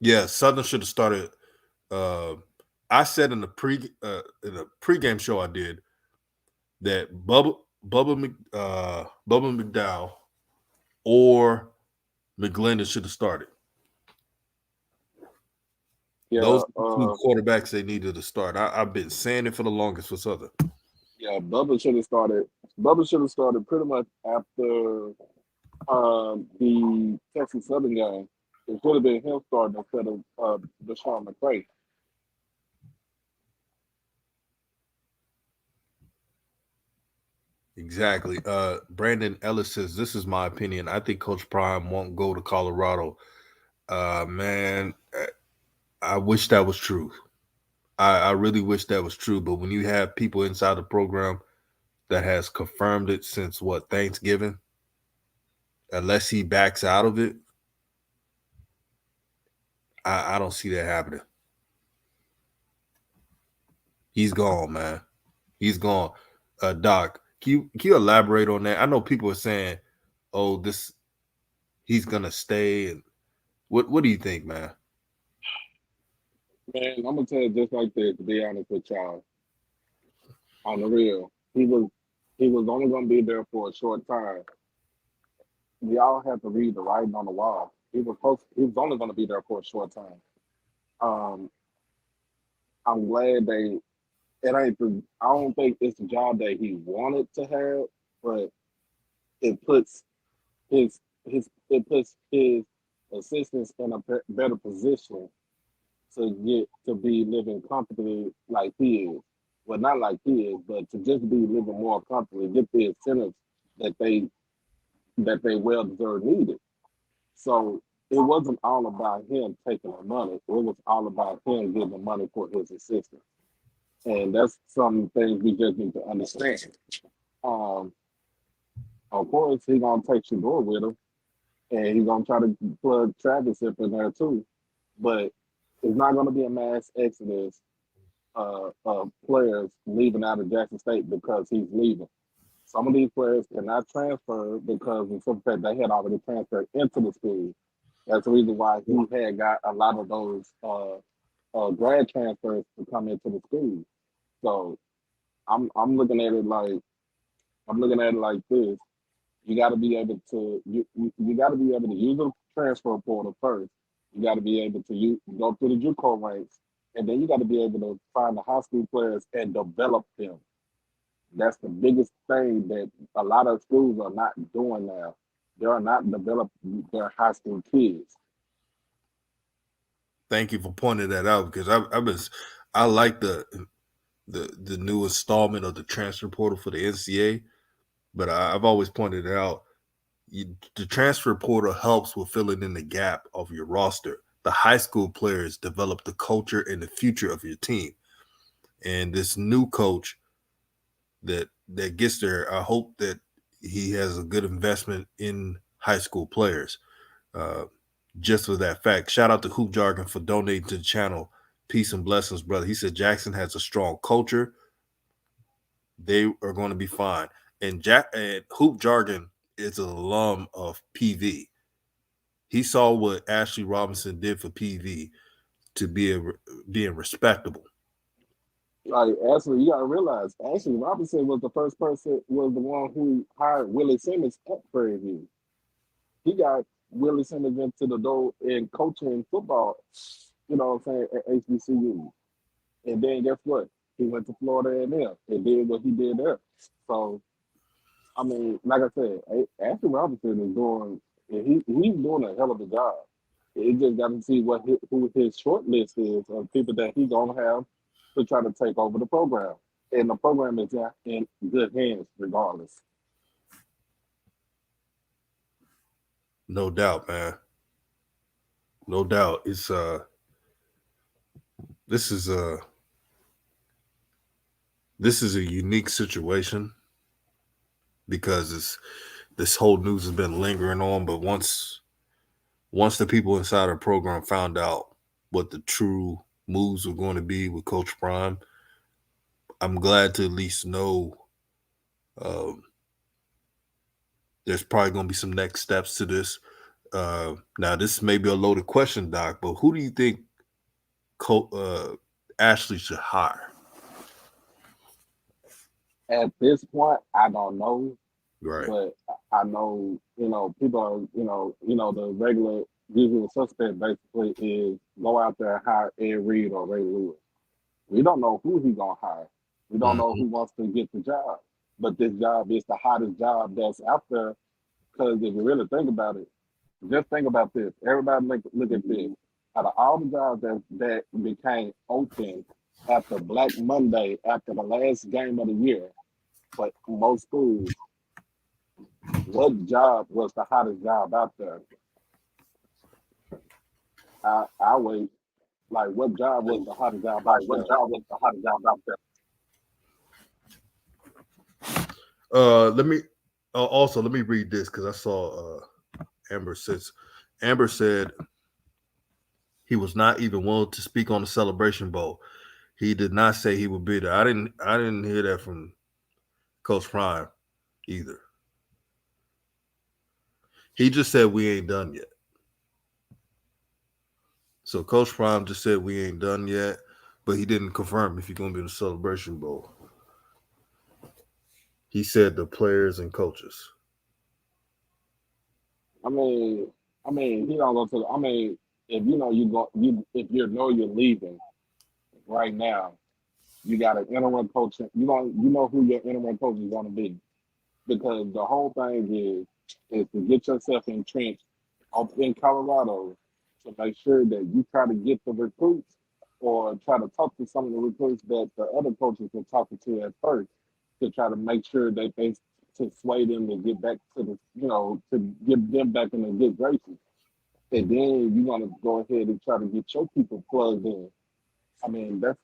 Yeah, Southern should have started. Uh, I said in the pregame show I did that Bubba McDowell or McGlendon should have started. Yeah, Those are the two quarterbacks they needed to start. I've been saying it for the longest for Southern. yeah. Bubba should have started. Bubba should have started pretty much after the Texas Southern game. It should have been him starting instead of Deshaun McCray. Exactly. Brandon Ellis says, "This is my opinion. I think Coach Prime won't go to Colorado." Man, I wish that was true. I really wish that was true. But when you have people inside the program that has confirmed it since what, Thanksgiving, unless he backs out of it, I don't see that happening. He's gone, man. He's gone. Doc, can you elaborate on that? I know people are saying, "Oh, this he's gonna stay." And what do you think, man? Man, I'm gonna tell you just like this. To be honest with y'all, on the real, he was only gonna be there for a short time. We all have to read the writing on the wall. He was only gonna be there for a short time. Um, I'm glad they. It ain't. I don't think it's the job that he wanted to have, but it puts it puts his assistants in a better position to get to be living comfortably like he is. Well, not like he is, but to just be living more comfortably, get the incentives that they well deserved needed. So it wasn't all about him taking the money. It was all about him getting the money for his assistants. And that's some things we just need to understand. Um, of course, he's gonna take Shador with him, and he's gonna try to plug Travis up in there too. But it's not gonna be a mass exodus of players leaving out of Jackson State because he's leaving. Some of these players cannot transfer because of some fact they had already transferred into the school. That's the reason why he had got a lot of those grad transfers to come into the school. So I'm looking at it like this. You got to be able to you got to be able to use the transfer portal first. You got to be able to go through the JUCO ranks, and then you got to be able to find the high school players and develop them. That's the biggest thing that a lot of schools are not doing now. They are not developing their high school kids. Thank you for pointing that out because I like the new installment of the transfer portal for the NCAA. But I've always pointed out the transfer portal helps with filling in the gap of your roster. The high school players develop the culture and the future of your team. And this new coach that gets there, I hope that he has a good investment in high school players. Uh, just for that fact, shout out to Hoop Jargon for donating to the channel. Peace and blessings, brother. He said Jackson has a strong culture. They are going to be fine. And Hoop Jargon is an alum of PV. He saw what Ashley Robinson did for PV to being respectable. Like Ashley, you gotta realize Ashley Robinson was the first person, was the one who hired Willie Simmons at Prairie View. He got Willie Simmons into the door in coaching football, you know what I'm saying, at HBCU. And then guess what? He went to Florida and did what he did there. So I mean, like I said, Ashley Robinson is doing he's doing a hell of a job. It just got to see who his short list is of people that he's gonna have to try to take over the program. And the program is in good hands regardless. No doubt, man. No doubt. It's this is a unique situation because this whole news has been lingering on, but once the people inside the program found out what the true moves were going to be with Coach Prime, I'm glad to at least know um, there's probably going to be some next steps to this. Now, this may be a loaded question, Doc, but who do you think Ashley should hire? At this point, I don't know, Right. but I know, people are, the regular usual suspect basically is go out there and hire Ed Reed or Ray Lewis. We don't know who he's gonna hire. We don't know who wants to get the job. But this job is the hottest job that's out there. Because if you really think about it, just think about this. Everybody look at this. Out of all the jobs that became open after Black Monday, after the last game of the year, but most schools, what job was the hottest job out there? I wait. Like, what job was the hottest job out there? Let me also let me read this because I saw Amber said he was not even willing to speak on the Celebration Bowl. He did not say he would be there. I didn't hear that from Coach Prime either. He just said we ain't done yet. So Coach Prime just said we ain't done yet, but he didn't confirm if he's going to be in the Celebration Bowl. He said the players and coaches. I mean, he don't go to. I mean, if if you know you're leaving right now, you got an interim coach. You know who your interim coach is going to be, because the whole thing is to get yourself entrenched up in Colorado to make sure that you try to get the recruits or try to talk to some of the recruits that the other coaches were talking to at first to try to make sure that they to sway them to get back to the to get them back in the good graces. And then you're gonna go ahead and try to get your people plugged in. I mean, that's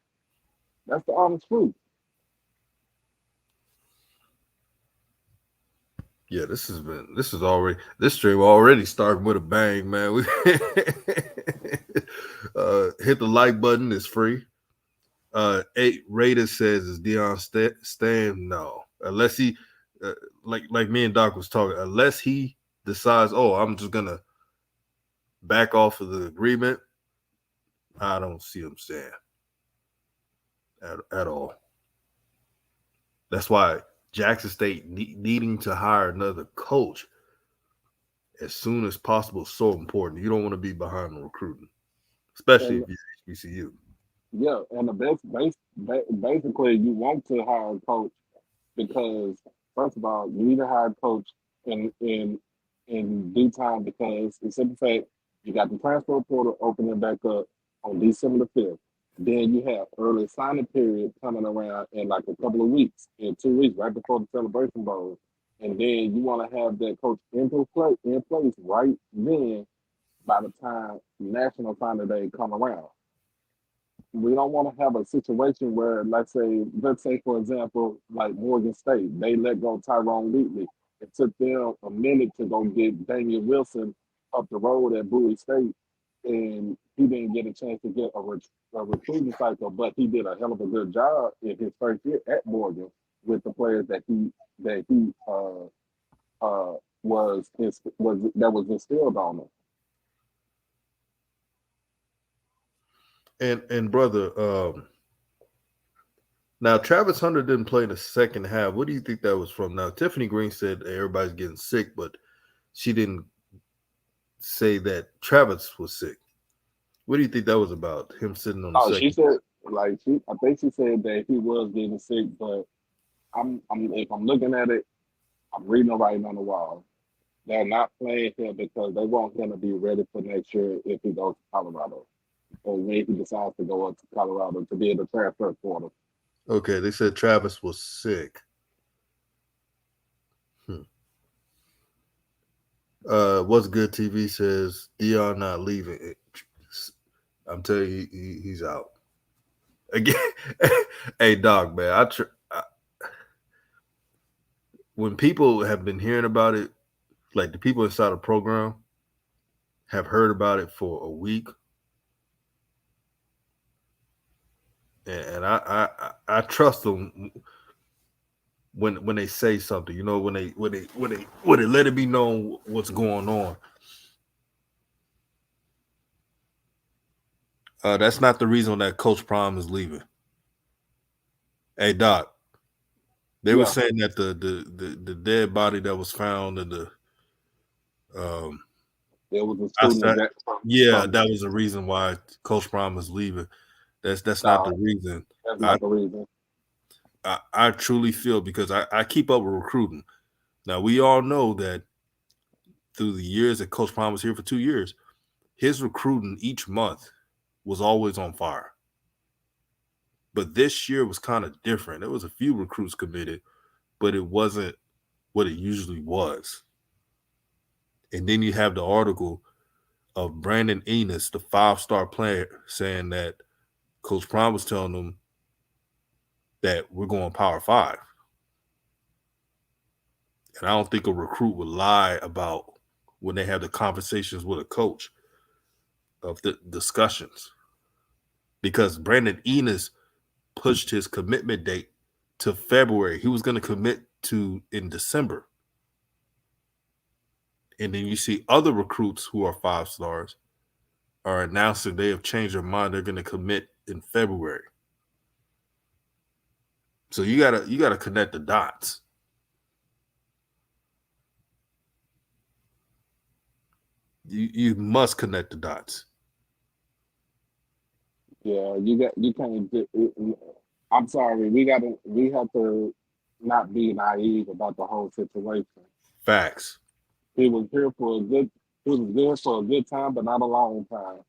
the honest truth. Yeah, this stream already starting with a bang, man. We hit the like button, it's free. 8 Raiders says is Deion Stan? No, unless he like me and Doc was talking, unless he decides, oh, I'm just gonna back off of the agreement. I don't see him staying at all. That's why Jackson State needing to hire another coach as soon as possible is so important. You don't want to be behind on recruiting, especially And if you're HBCU. yeah, and basically you want to hire a coach because first of all, you need to hire a coach in due time because in simple fact, you got the transfer portal opening back up on December the 5th. Then you have early signing period coming around in like a couple of weeks, in 2 weeks, right before the celebration bowl. And then you want to have that coach in place right then by the time national signing day come around. We don't want to have a situation where, let's say for example, like Morgan State, they let go Tyrone Wheatley. It took them a minute to go get Damian Wilson up the road at Bowie State, and he didn't get a chance to get a recruiting cycle, but he did a hell of a good job in his first year at Morgan with the players that he was instilled on him. And brother, now Travis Hunter didn't play in the second half. What do you think that was from? Now Tiffany Green said everybody's getting sick, but she didn't say that Travis was sick. What do you think that was about? Him sitting on the Oh, second? she said I think she said that he was getting sick, but if I'm looking at it, I'm reading the writing on the wall. They're not playing him because they want him to be ready for next year if he goes to Colorado, or when he decides to go up to Colorado to be in the transfer portal. Okay, they said Travis was sick. What's good? TV says Dion not leaving. I'm telling you, he's out again. Hey, dog, man. When people have been hearing about it, like the people inside the program have heard about it for a week, and I trust them when they say something. You know, when they let it be known what's going on. That's not the reason that Coach Prime is leaving. Hey, Doc, they were saying that the dead body that was found in the there was a student that was the reason why Coach Prime is leaving. That's not the reason. That's not the reason. I truly feel, because I keep up with recruiting. Now, we all know that through the years that Coach Prime was here for 2 years, his recruiting each month was always on fire. But this year was kind of different. There was a few recruits committed, but it wasn't what it usually was. And then you have the article of Brandon Enos, the 5-star player, saying that Coach Prime was telling them that we're going Power 5. And I don't think a recruit would lie about when they have the conversations with a coach of the discussions. Because Brandon Enos pushed his commitment date to February. He was going to commit to in December. And then you see other recruits who are 5 stars are announcing they have changed their mind. They're going to commit in February. So you gotta connect the dots. You must connect the dots. Yeah, you can't. I'm sorry. We have to not be naive about the whole situation. Facts. He was here for a good. He was there for a good time, but not a long time.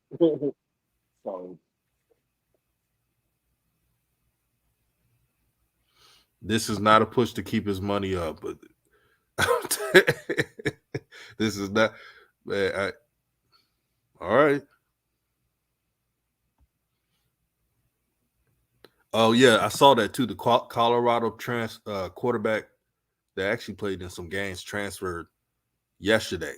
So this is not a push to keep his money up, but this is not. Man, all right. Oh yeah, I saw that too. The Colorado quarterback that actually played in some games transferred yesterday.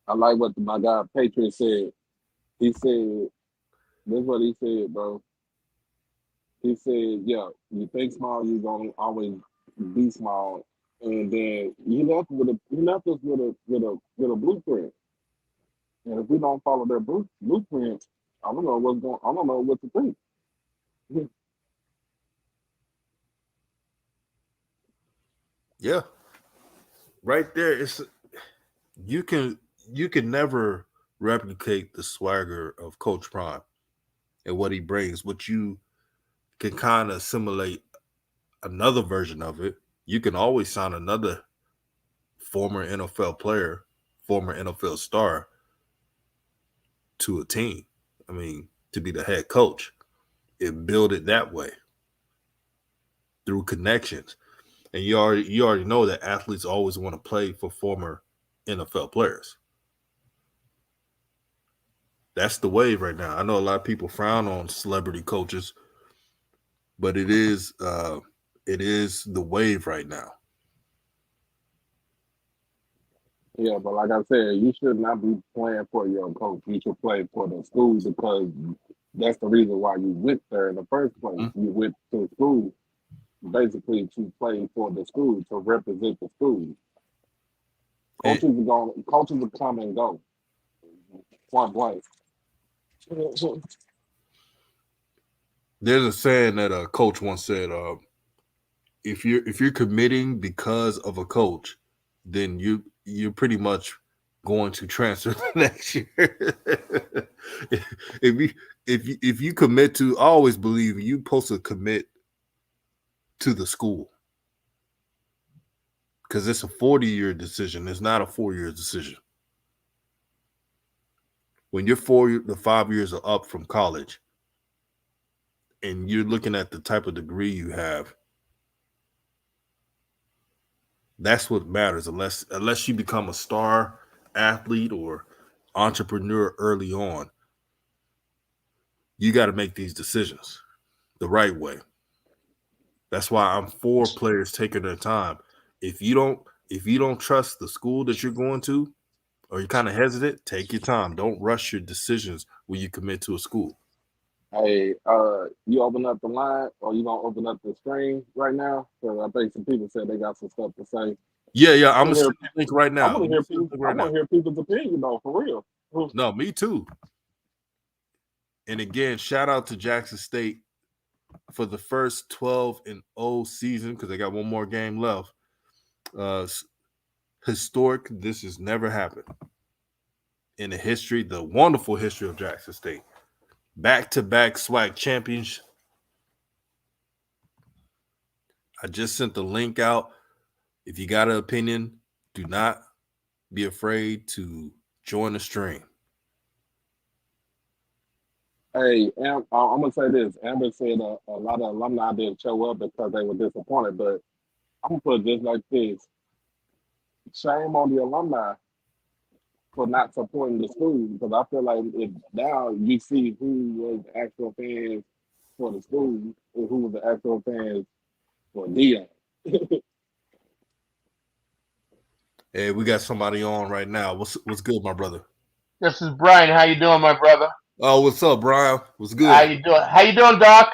I like what my guy Patriot said. He said, "This is what he said, bro." He said, "Yeah, you think small, you're gonna always be small." And then he left us with a blueprint. And if we don't follow their blueprint, I don't know I don't know what to think. Yeah, right there. It's you can never replicate the swagger of Coach Prime and what he brings, but you can kind of assimilate another version of it. You can always sign another former NFL player, former NFL star, to a team. I mean, to be the head coach, it built it that way through connections. And you already know that athletes always want to play for former NFL players. That's the wave right now. I know a lot of people frown on celebrity coaches, but it is the wave right now. Yeah, but like I said, you should not be playing for your coach. You should play for the school because that's the reason why you went there in the first place. Mhm. You went to school basically to play for the school, to represent the school. And Coaches will come and go. Point blank. there's a saying that a coach once said, if you're committing because of a coach, then you're pretty much going to transfer the next year. If you commit to, I always believe you're supposed to commit to the school because it's a 40-year decision. It's not a 4-year decision. When you're 5 years are up from college, and you're looking at the type of degree you have, that's what matters. Unless you become a star athlete or entrepreneur early on, you got to make these decisions the right way. That's why I'm for players taking their time. If you don't trust the school that you're going to, or you're kind of hesitant, take your time. Don't rush your decisions when you commit to a school. Hey, you open up the line or you gonna open up the screen right now? Because I think some people said they got some stuff to say. Yeah. I I'm want gonna to send you the link right now. hear people. I want to hear people's opinion though, for real. No, me too. And again, shout out to Jackson State for the first 12-0 season because they got one more game left. Historic. This has never happened in the wonderful history of Jackson State. Back-to-back Swac champions. I just sent the link out. If you got an opinion, do not be afraid to join the stream. Hey, I'm gonna say this. Amber said a lot of alumni didn't show up because they were disappointed, but I'm gonna put it just like this: shame on the alumni for not supporting the school because I feel like if now you see who was the actual fans for the school and who was the actual fans for Dion. Hey, we got somebody on right now. What's good, my brother? This is Brian. How you doing, my brother? Oh, what's up, Brian? What's good? How you doing? How you doing, Doc?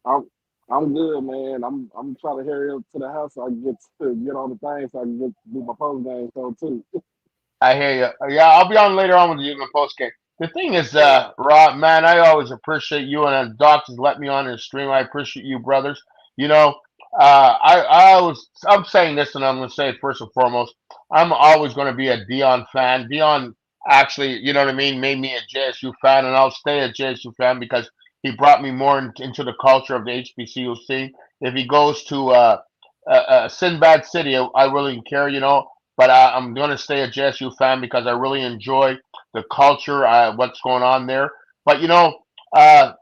I'm good, man. I'm trying to hurry up to the house so I can get on the thing so I can do my post game show too. I hear you. Yeah, I'll be on later on with you in the post game. The thing is, Rob, man, I always appreciate you and Doc has let me on the stream. I appreciate you, brothers. You know, I'm saying this, and I'm going to say it first and foremost. I'm always going to be a Dion fan. Dion actually, you know what I mean, made me a JSU fan, and I'll stay a JSU fan because he brought me more into the culture of the HBCU scene. If he goes to Sinbad City, I really don't care, you know. But I'm going to stay a JSU fan because I really enjoy the culture, what's going on there. But you know, uh,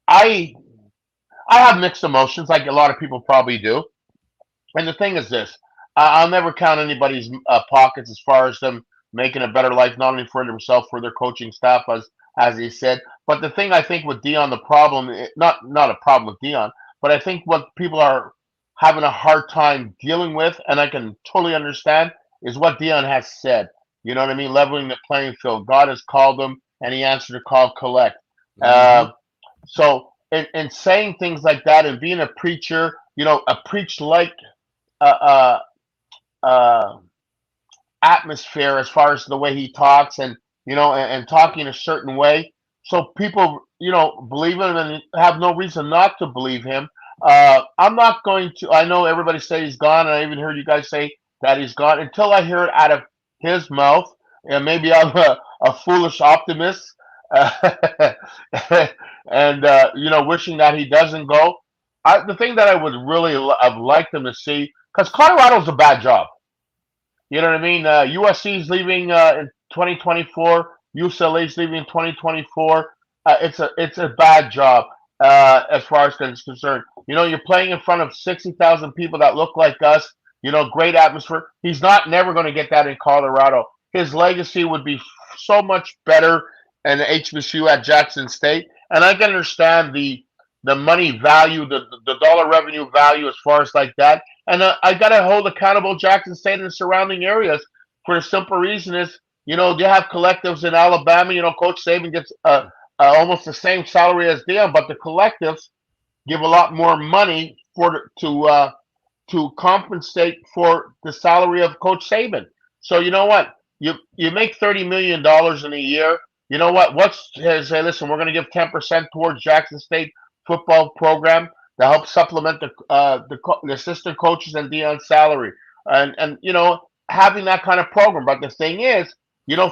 I I have mixed emotions, like a lot of people probably do. And the thing is this: I'll never count anybody's pockets as far as them making a better life, not only for themselves, for their coaching staff, as he said. But the thing I think with Dion, the problem, not a problem with Dion, but I think what people are having a hard time dealing with, and I can totally understand, is what Dion has said. You know what I mean? Leveling the playing field. God has called him, and he answered the call. Collect. Mm-hmm. So, in saying things like that, and being a preacher, you know, a preach like uh, uh, uh, atmosphere as far as the way he talks and you know and talking a certain way so people you know believe him and have no reason not to believe him. I'm not going to. I know everybody say he's gone, and I even heard you guys say that he's gone until I hear it out of his mouth. And maybe I'm a foolish optimist, uh, and you know wishing that he doesn't go. The thing that I would really have liked him to see, because Colorado's a bad job. You know what I mean? USC's leaving 2024. UCLA's leaving 2024. It's a bad job as far as it's concerned. You're playing in front of 60,000 people that look like us. Great atmosphere. He's not never going to get that in Colorado. His legacy would be so much better in the HBCU at Jackson State. And I can understand the money value, the dollar revenue value as far as like that. And I got to hold accountable Jackson State and the surrounding areas for the simple reason is, they have collectives in Alabama. Coach Saban gets almost the same salary as them, but the collectives give a lot more money to compensate for the salary of Coach Saban. So you know what? You make $30 million in a year. You know what? Say, listen, we're going to give 10% towards Jackson State football program to help supplement the assistant coaches and Dion's salary, and having that kind of program. But the thing is,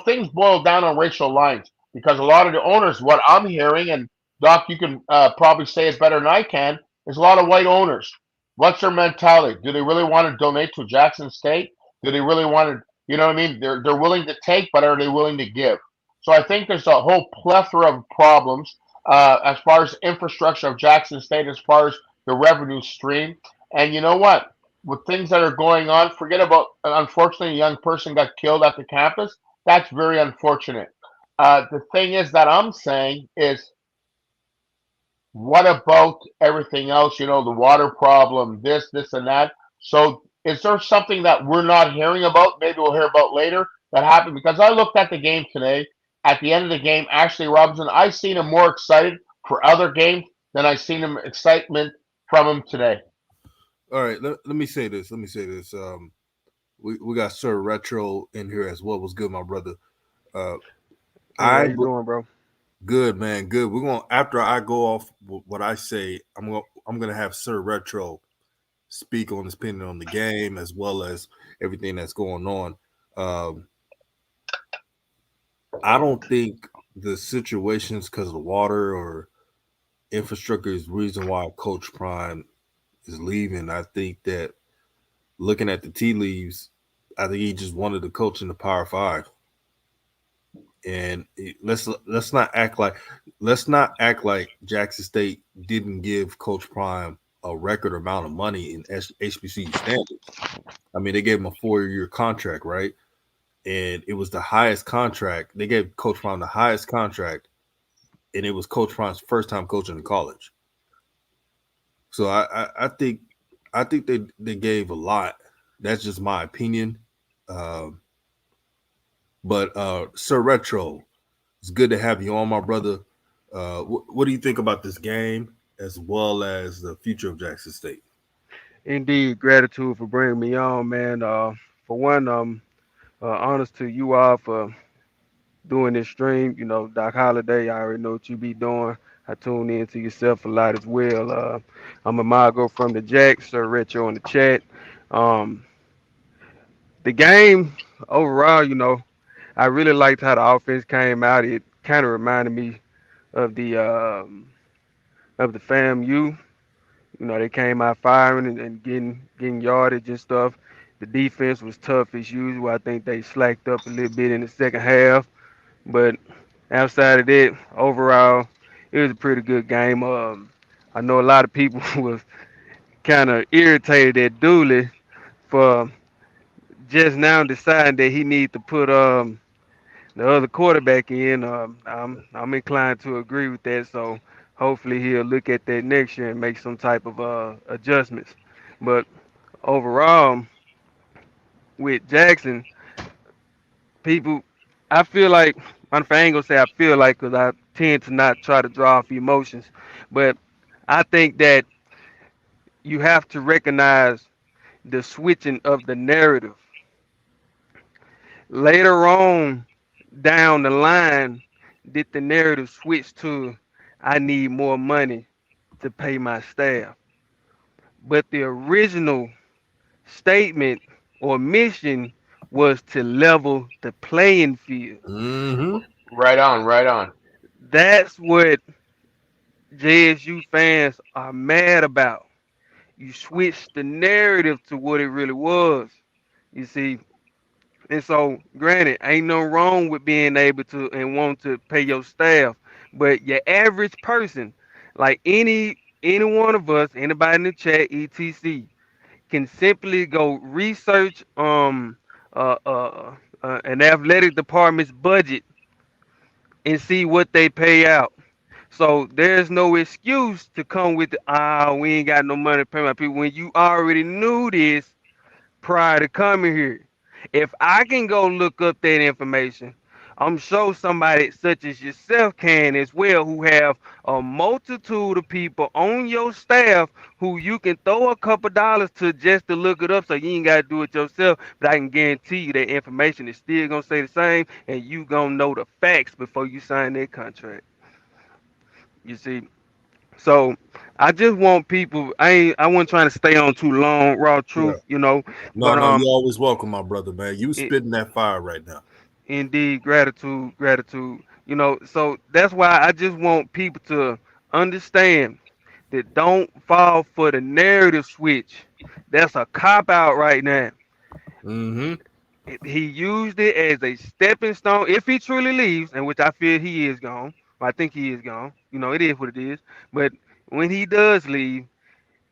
things boil down on racial lines because a lot of the owners, what I'm hearing, and Doc, you can probably say it better than I can, is a lot of white owners. What's their mentality? Do they really want to donate to Jackson State? Do they really want to, what I mean? They're willing to take, but are they willing to give? So I think there's a whole plethora of problems as far as infrastructure of Jackson State, as far as the revenue stream. And you know what? With things that are going on, forget about, unfortunately, a young person got killed at the campus. That's very unfortunate. The thing is that I'm saying is, what about everything else? The water problem, this, and that. So, is there something that we're not hearing about? Maybe we'll hear about later that happened because I looked at the game today. At the end of the game, Ashley Robinson, I seen him more excited for other games than I seen him excitement from him today. All right, let me say this. We got Sir Retro in here as well. What's good, my brother? How you doing, bro? Good, man. Good. We're going after I go off what I say. I'm gonna have Sir Retro speak on his opinion on the game as well as everything that's going on. I don't think the situations because of the water or infrastructure is the reason why Coach Prime is leaving. I think that looking at the tea leaves, I think he just wanted to coach in the Power Five. And let's not act like Jackson State didn't give Coach Prime a record amount of money in HBCU standards. I mean, they gave him a 4-year contract, right? And it was the highest contract. They gave Coach Prime the highest contract, and it was Coach Prime's first time coaching in college. So I think they gave a lot. That's just my opinion. But Sir Retro, it's good to have you on, my brother. What do you think about this game as well as the future of Jackson State? Indeed, gratitude for bringing me on, man. For one, honest to you all for doing this stream. Doc Holiday, I already know what you be doing. I tune in to yourself a lot as well. I'm a Mago from the Jacks, Sir Retro in the chat. Um, the game overall, I really liked how the offense came out. It kind of reminded me of the FAMU. They came out firing and getting yardage and stuff. The defense was tough as usual. I think they slacked up a little bit in the second half, but outside of that, overall, it was a pretty good game. I know a lot of people was kind of irritated at Dooley for just now deciding that he need to put the other quarterback in. I'm inclined to agree with that. So hopefully he'll look at that next year and make some type of adjustments. But overall, with Jackson, people, I feel like I ain't gonna say I feel like because I tend to not try to draw off emotions, but I think that you have to recognize the switching of the narrative later on down the line. Did the narrative switch to I need more money to pay my staff? But the original statement or mission was to level the playing field. Mm-hmm. Right on, right on. That's what JSU fans are mad about. You switched the narrative to what it really was. You see, And so, granted, ain't no wrong with being able to and want to pay your staff, but your average person, like any one of us, anybody in the chat, etc., can simply go research an athletic department's budget and see what they pay out. So there's no excuse to come with we ain't got no money to pay my people when you already knew this prior to coming here. If I can go look up that information, I'm sure somebody such as yourself can as well, who have a multitude of people on your staff who you can throw a couple dollars to just to look it up so you ain't gotta do it yourself. But I can guarantee you that information is still gonna stay the same and you gonna know the facts before you sign that contract. You see, so I just want people. I wasn't trying to stay on too long. Raw Yeah. truth, you know. No, But no, you're always welcome, my brother, man. You it, spitting that fire right now. indeed, gratitude, gratitude. You know, so that's why I just want people to understand that don't fall for the narrative switch. That's a cop out right now. Mm-hmm. He used it as a stepping stone. If he truly leaves, and which I feel he is gone, I think he is gone. You know, it is what it is. But when he does leave,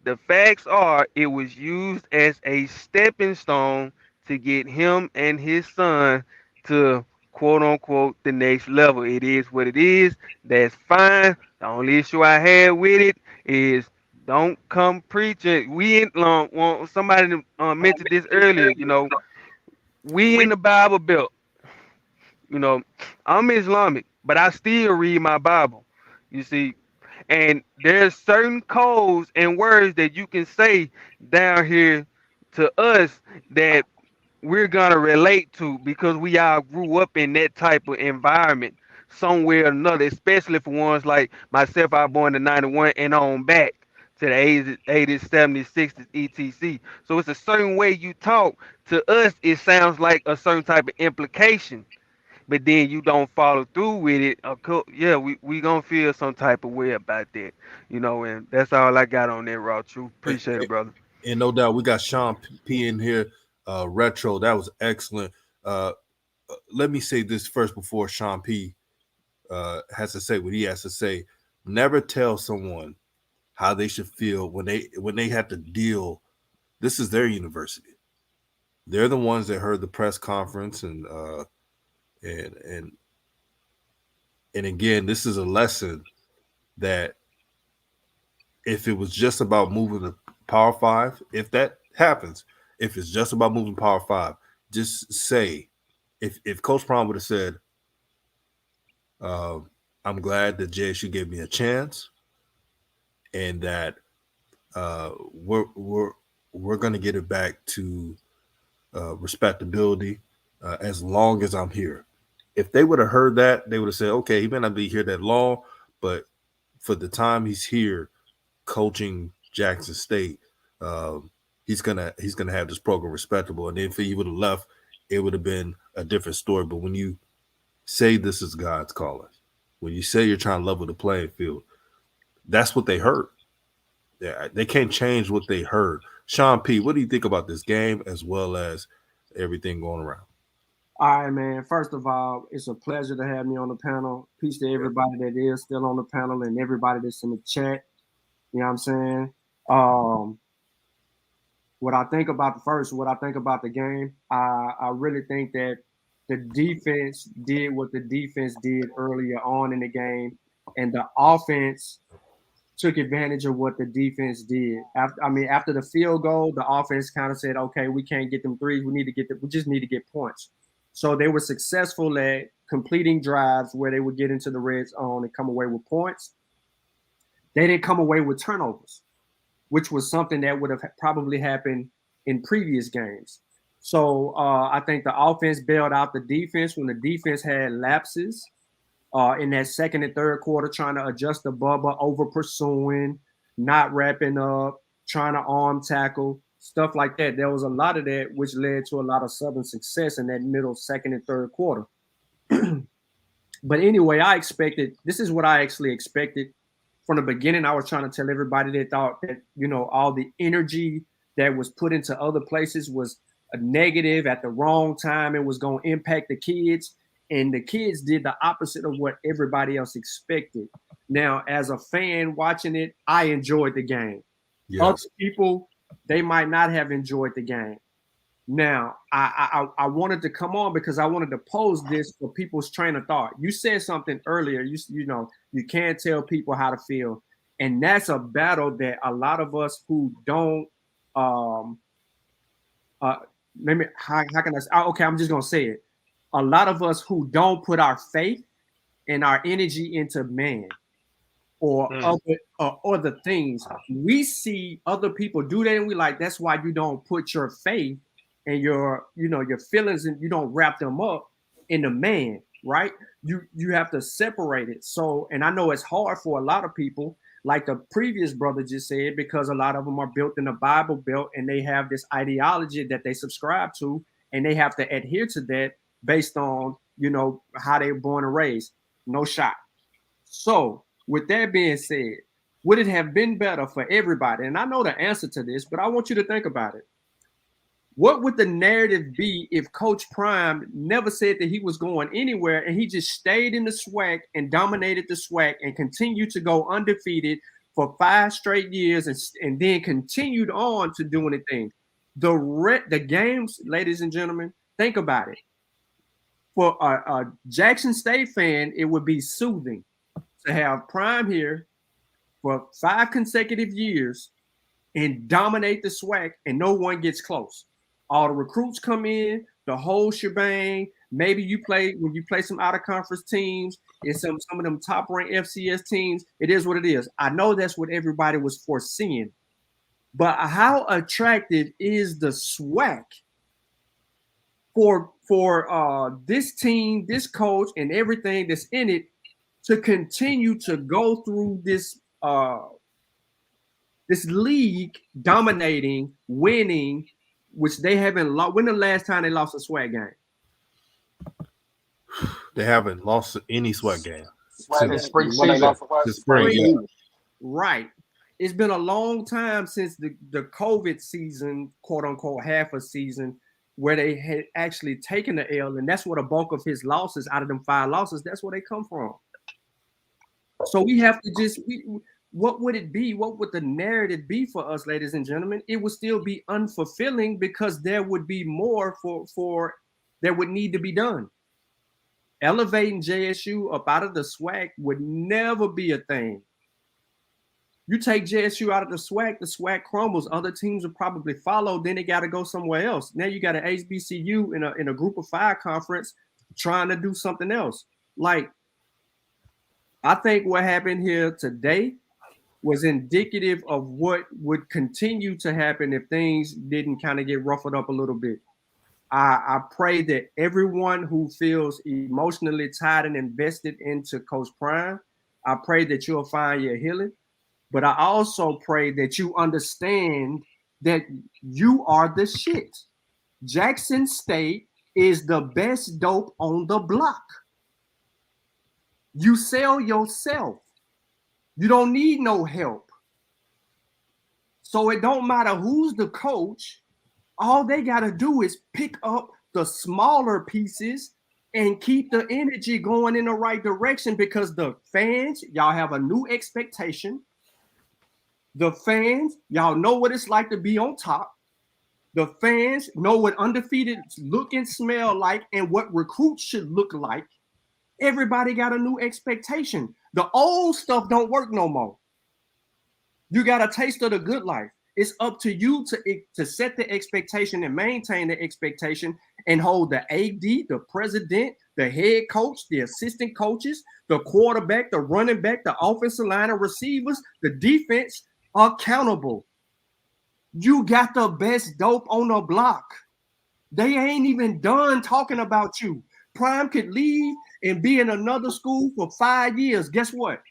the facts are it was used as a stepping stone to get him and his son to quote unquote the next level. It is what it is. That's fine. The only issue I had with it is don't come preaching. We in somebody mentioned this earlier. You know, we in the Bible Belt. You know, I'm Islamic, but I still read my Bible. You see, and there's certain codes and words that you can say down here to us that we're gonna relate to because we all grew up in that type of environment somewhere or another, especially for ones like myself. I was born in '91 and on back to the 80s, 70s, 60s, etc. So it's a certain way you talk to us. It sounds like a certain type of implication, but then you don't follow through with it, yeah, we gonna feel some type of way about that, you know. And that's all I got on that raw truth. And, Appreciate it, brother. and no doubt, we got Sean P in here. Retro, that was excellent. Uh, Let me say this first before Sean P has to say what he has to say. Never tell someone how they should feel when they have to deal. This is their university. They're the ones that heard the press conference and and and again, this is a lesson that if it was just about moving the Power Five, if that happens, if it's just about moving Power Five, just say if Coach Prime would have said, "I'm glad that JSU gave me a chance, and that uh, we're we're we're going to get it back to respectability as long as I'm here." If they would have heard that, they would have said, "Okay, he may not be here that long, but for the time he's here coaching Jackson State, he's gonna have this program respectable." And if he would have left, it would have been a different story. But when you say this is God's calling, when you say you're trying to level the playing field, that's what they heard. Yeah, they can't change what they heard. Sean P, what do you think about this game as well as everything going around? All right, man. First of all, it's a pleasure to have me on the panel. Peace to everybody that is still on the panel and everybody that's in the chat. You know what I'm saying? Um, what I think about the game, I really think that the defense did what the defense did earlier on in the game, and the offense took advantage of what the defense did. After the field goal, the offense kind of said, "Okay, we can't get them threes. We just need to get points." So they were successful at completing drives where they would get into the red zone and come away with points. They didn't come away with turnovers, which was something that would have probably happened in previous games. So I think the offense bailed out the defense when the defense had lapses in that second and third quarter, trying to adjust the bubble, over pursuing, not wrapping up, trying to arm tackle, stuff like that. There was a lot of that, which led to a lot of Southern success in that middle second and third quarter. But anyway, this is what I actually expected from the beginning. I was trying to tell everybody that thought that, all the energy that was put into other places was a negative at the wrong time and was going to impact the kids. And the kids did the opposite of what everybody else expected. Now, as a fan watching it, I enjoyed the game. Other Yes. people, they might not have enjoyed the game. Now, I wanted to come on because I wanted to pose this for people's train of thought. You said something earlier. You know, you can't tell people how to feel, and that's a battle that a lot of us who don't uh maybe how can okay, I'm just gonna say it. A lot of us who don't put our faith and our energy into man or other things, we see other people do that and we like, that's why you don't put your faith and your your feelings, and you don't wrap them up in the man, right? You have to separate it. So, and I know it's hard for a lot of people, like the previous brother just said, because a lot of them are built in the Bible Belt and they have this ideology that they subscribe to, and they have to adhere to that based on how they were born and raised. No shot. So, with that being said, would it have been better for everybody? And I know the answer to this, but I want you to think about it. What would the narrative be if Coach Prime never said that he was going anywhere and he just stayed in the Swac and dominated the Swac and continued to go undefeated for 5 straight years and then continued on to do anything? The games, ladies and gentlemen, think about it. For a Jackson State fan, it would be soothing to have Prime here for 5 consecutive years and dominate the Swac and no one gets close. All the recruits come in, the whole shebang. Maybe when you play some out of conference teams and some of them top ranked FCS teams, it is what it is. I know that's what everybody was foreseeing. But how attractive is the Swac for this team, this coach, and everything that's in it to continue to go through this this league dominating, winning, which they haven't lost. When the last time they lost a Swac game? They haven't lost any Swac game It's spring season. since spring. Yeah. Right. It's been a long time since the COVID season, quote unquote, half a season, where they had actually taken the L, and that's where the bulk of his losses, out of them 5 losses, that's where they come from. So we have to what would it be? What would the narrative be for us, ladies and gentlemen? It would still be unfulfilling because there would be more for that would need to be done. Elevating JSU up out of the Swac would never be a thing. You take JSU out of the SWAC crumbles. Other teams will probably follow. Then they got to go somewhere else. Now you got an HBCU in a group of 5 conference trying to do something else. Like, I think what happened here today was indicative of what would continue to happen if things didn't kind of get ruffled up a little bit. I pray that everyone who feels emotionally tied and invested into Coach Prime, I pray that you'll find your healing. But I also pray that you understand that you are the shit. Jackson State is the best dope on the block. You sell yourself. You don't need no help. So it don't matter who's the coach. All they got to do is pick up the smaller pieces and keep the energy going in the right direction, because the fans, y'all have a new expectation. The fans, y'all know what it's like to be on top. The fans know what undefeated look and smell like and what recruits should look like. Everybody got a new expectation. The old stuff don't work no more. You got a taste of the good life. It's up to you to set the expectation and maintain the expectation and hold the AD, the president, the head coach, the assistant coaches, the quarterback, the running back, the offensive line of receivers, the defense accountable. You got the best dope on the block. They ain't even done talking about you. Prime could leave and be in another school for 5 years. Guess what?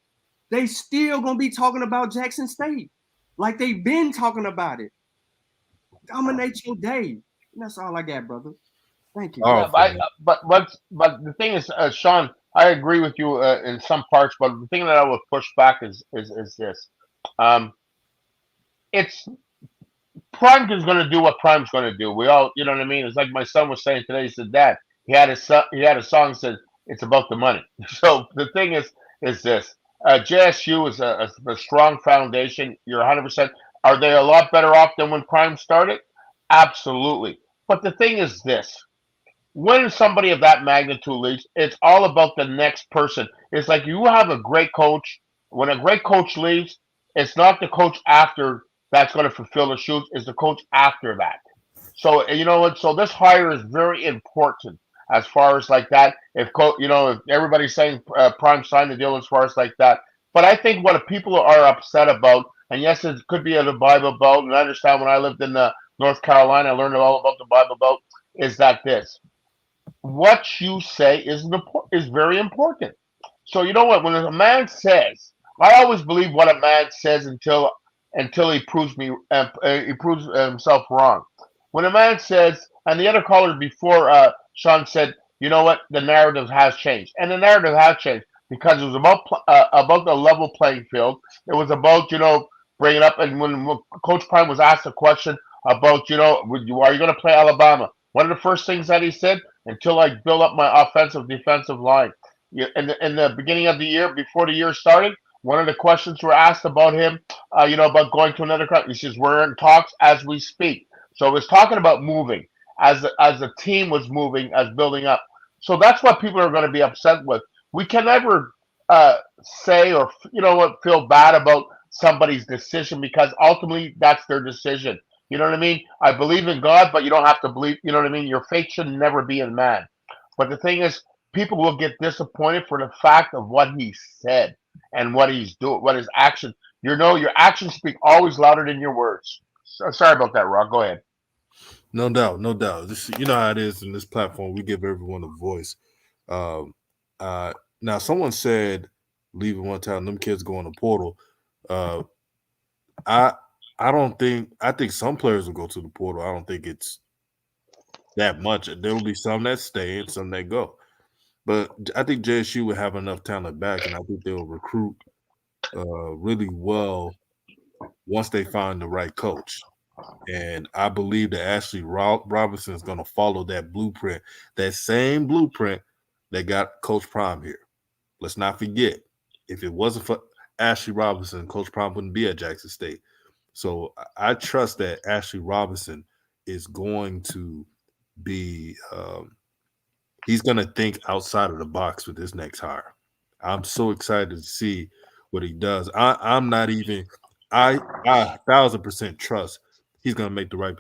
They still gonna be talking about Jackson State like they've been talking about it. Dominate your day. And that's all I got, brother. Thank you. Oh, but the thing is, Sean, I agree with you in some parts, but the thing that I would push back is this. It's Prime is going to do what Prime's going to do. We all, you know what I mean. It's like my son was saying today. He said, "Dad, he had a song that said it's about the money." So the thing is this: JSU is a strong foundation. You're 100%. Are they a lot better off than when Prime started? Absolutely. But the thing is this: when somebody of that magnitude leaves, it's all about the next person. It's like you have a great coach. When a great coach leaves, it's not the coach after that's going to fulfill the shoes. It's the coach after that. So you know what? So this hire is very important as far as like that. If everybody's saying Prime signed the deal as far as like that, but I think what people are upset about, and yes, it could be the Bible Belt, and I understand when I lived in North Carolina, I learned all about the Bible Belt. Is that this? What you say is very important. So you know what? When a man says, I always believe what a man says until he proves himself wrong. When a man says, and the other caller before Sean said, you know what? The narrative has changed, and the narrative has changed because it was about the level playing field. It was about bringing up, and when Coach Prime was asked a question about are you going to play Alabama? One of the first things that he said, until I build up my offensive defensive line. In the beginning of the year, before the year started, one of the questions were asked about him, about going to another country. He says, we're in talks as we speak. So it was talking about moving as the team was moving, as building up. So that's what people are going to be upset with. We can never say or, feel bad about somebody's decision because ultimately that's their decision. You know what I mean? I believe in God, but you don't have to believe, you know what I mean? Your faith should never be in man. But the thing is, people will get disappointed for the fact of what he said and what he's doing, what his action. Your actions speak always louder than your words. Sorry about that, Rock. Go ahead. No doubt, no doubt. You know how it is in this platform. We give everyone a voice. Um, now, someone said, leaving one time, them kids go in the portal. Uh, I I don't think I think some players will go to the portal. I don't think it's that much. There will be some that stay and some that go. But I think JSU will have enough talent back, and I think they'll recruit really well once they find the right coach. And I believe that Ashley Robinson is going to follow that blueprint, that same blueprint that got Coach Prime here. Let's not forget, if it wasn't for Ashley Robinson, Coach Prime wouldn't be at Jackson State. So I trust that Ashley Robinson is going to be he's going to think outside of the box with this next hire. I'm so excited to see what he does. I'm not even I 1,000% trust he's going to make the right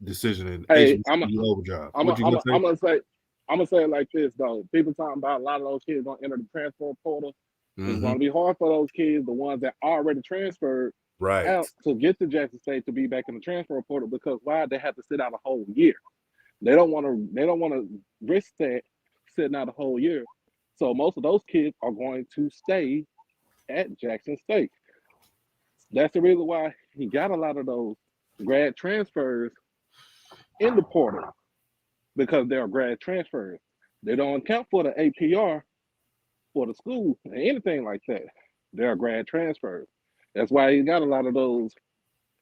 decision in Hey, HBCU overjob. I'm What you going to say? I'm gonna say it like this though. People talking about a lot of those kids gonna enter the transfer portal. It's Mm-hmm. gonna be hard for those kids, the ones that already transferred Right. out to get to Jackson State to be back in the transfer portal because why they have to sit out a whole year. They don't want to. They don't want to risk that sitting out a whole year. So most of those kids are going to stay at Jackson State. That's the reason why he got a lot of those grad transfers in the portal because they're grad transfers. They don't account for the APR for the school or anything like that. They're grad transfers. That's why he got a lot of those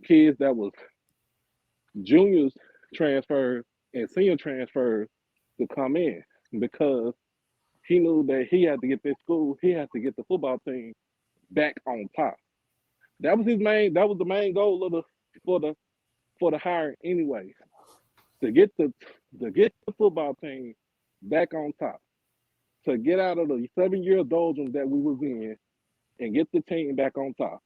kids that was juniors transfers and senior transfers to come in because he knew that he had to get this school, he had to get the football team back on top. That was his main. That was the main goal of the for the for the hire anyway. To get the football team back on top. To get out of the 7 year doldrums that we was in and get the team back on top.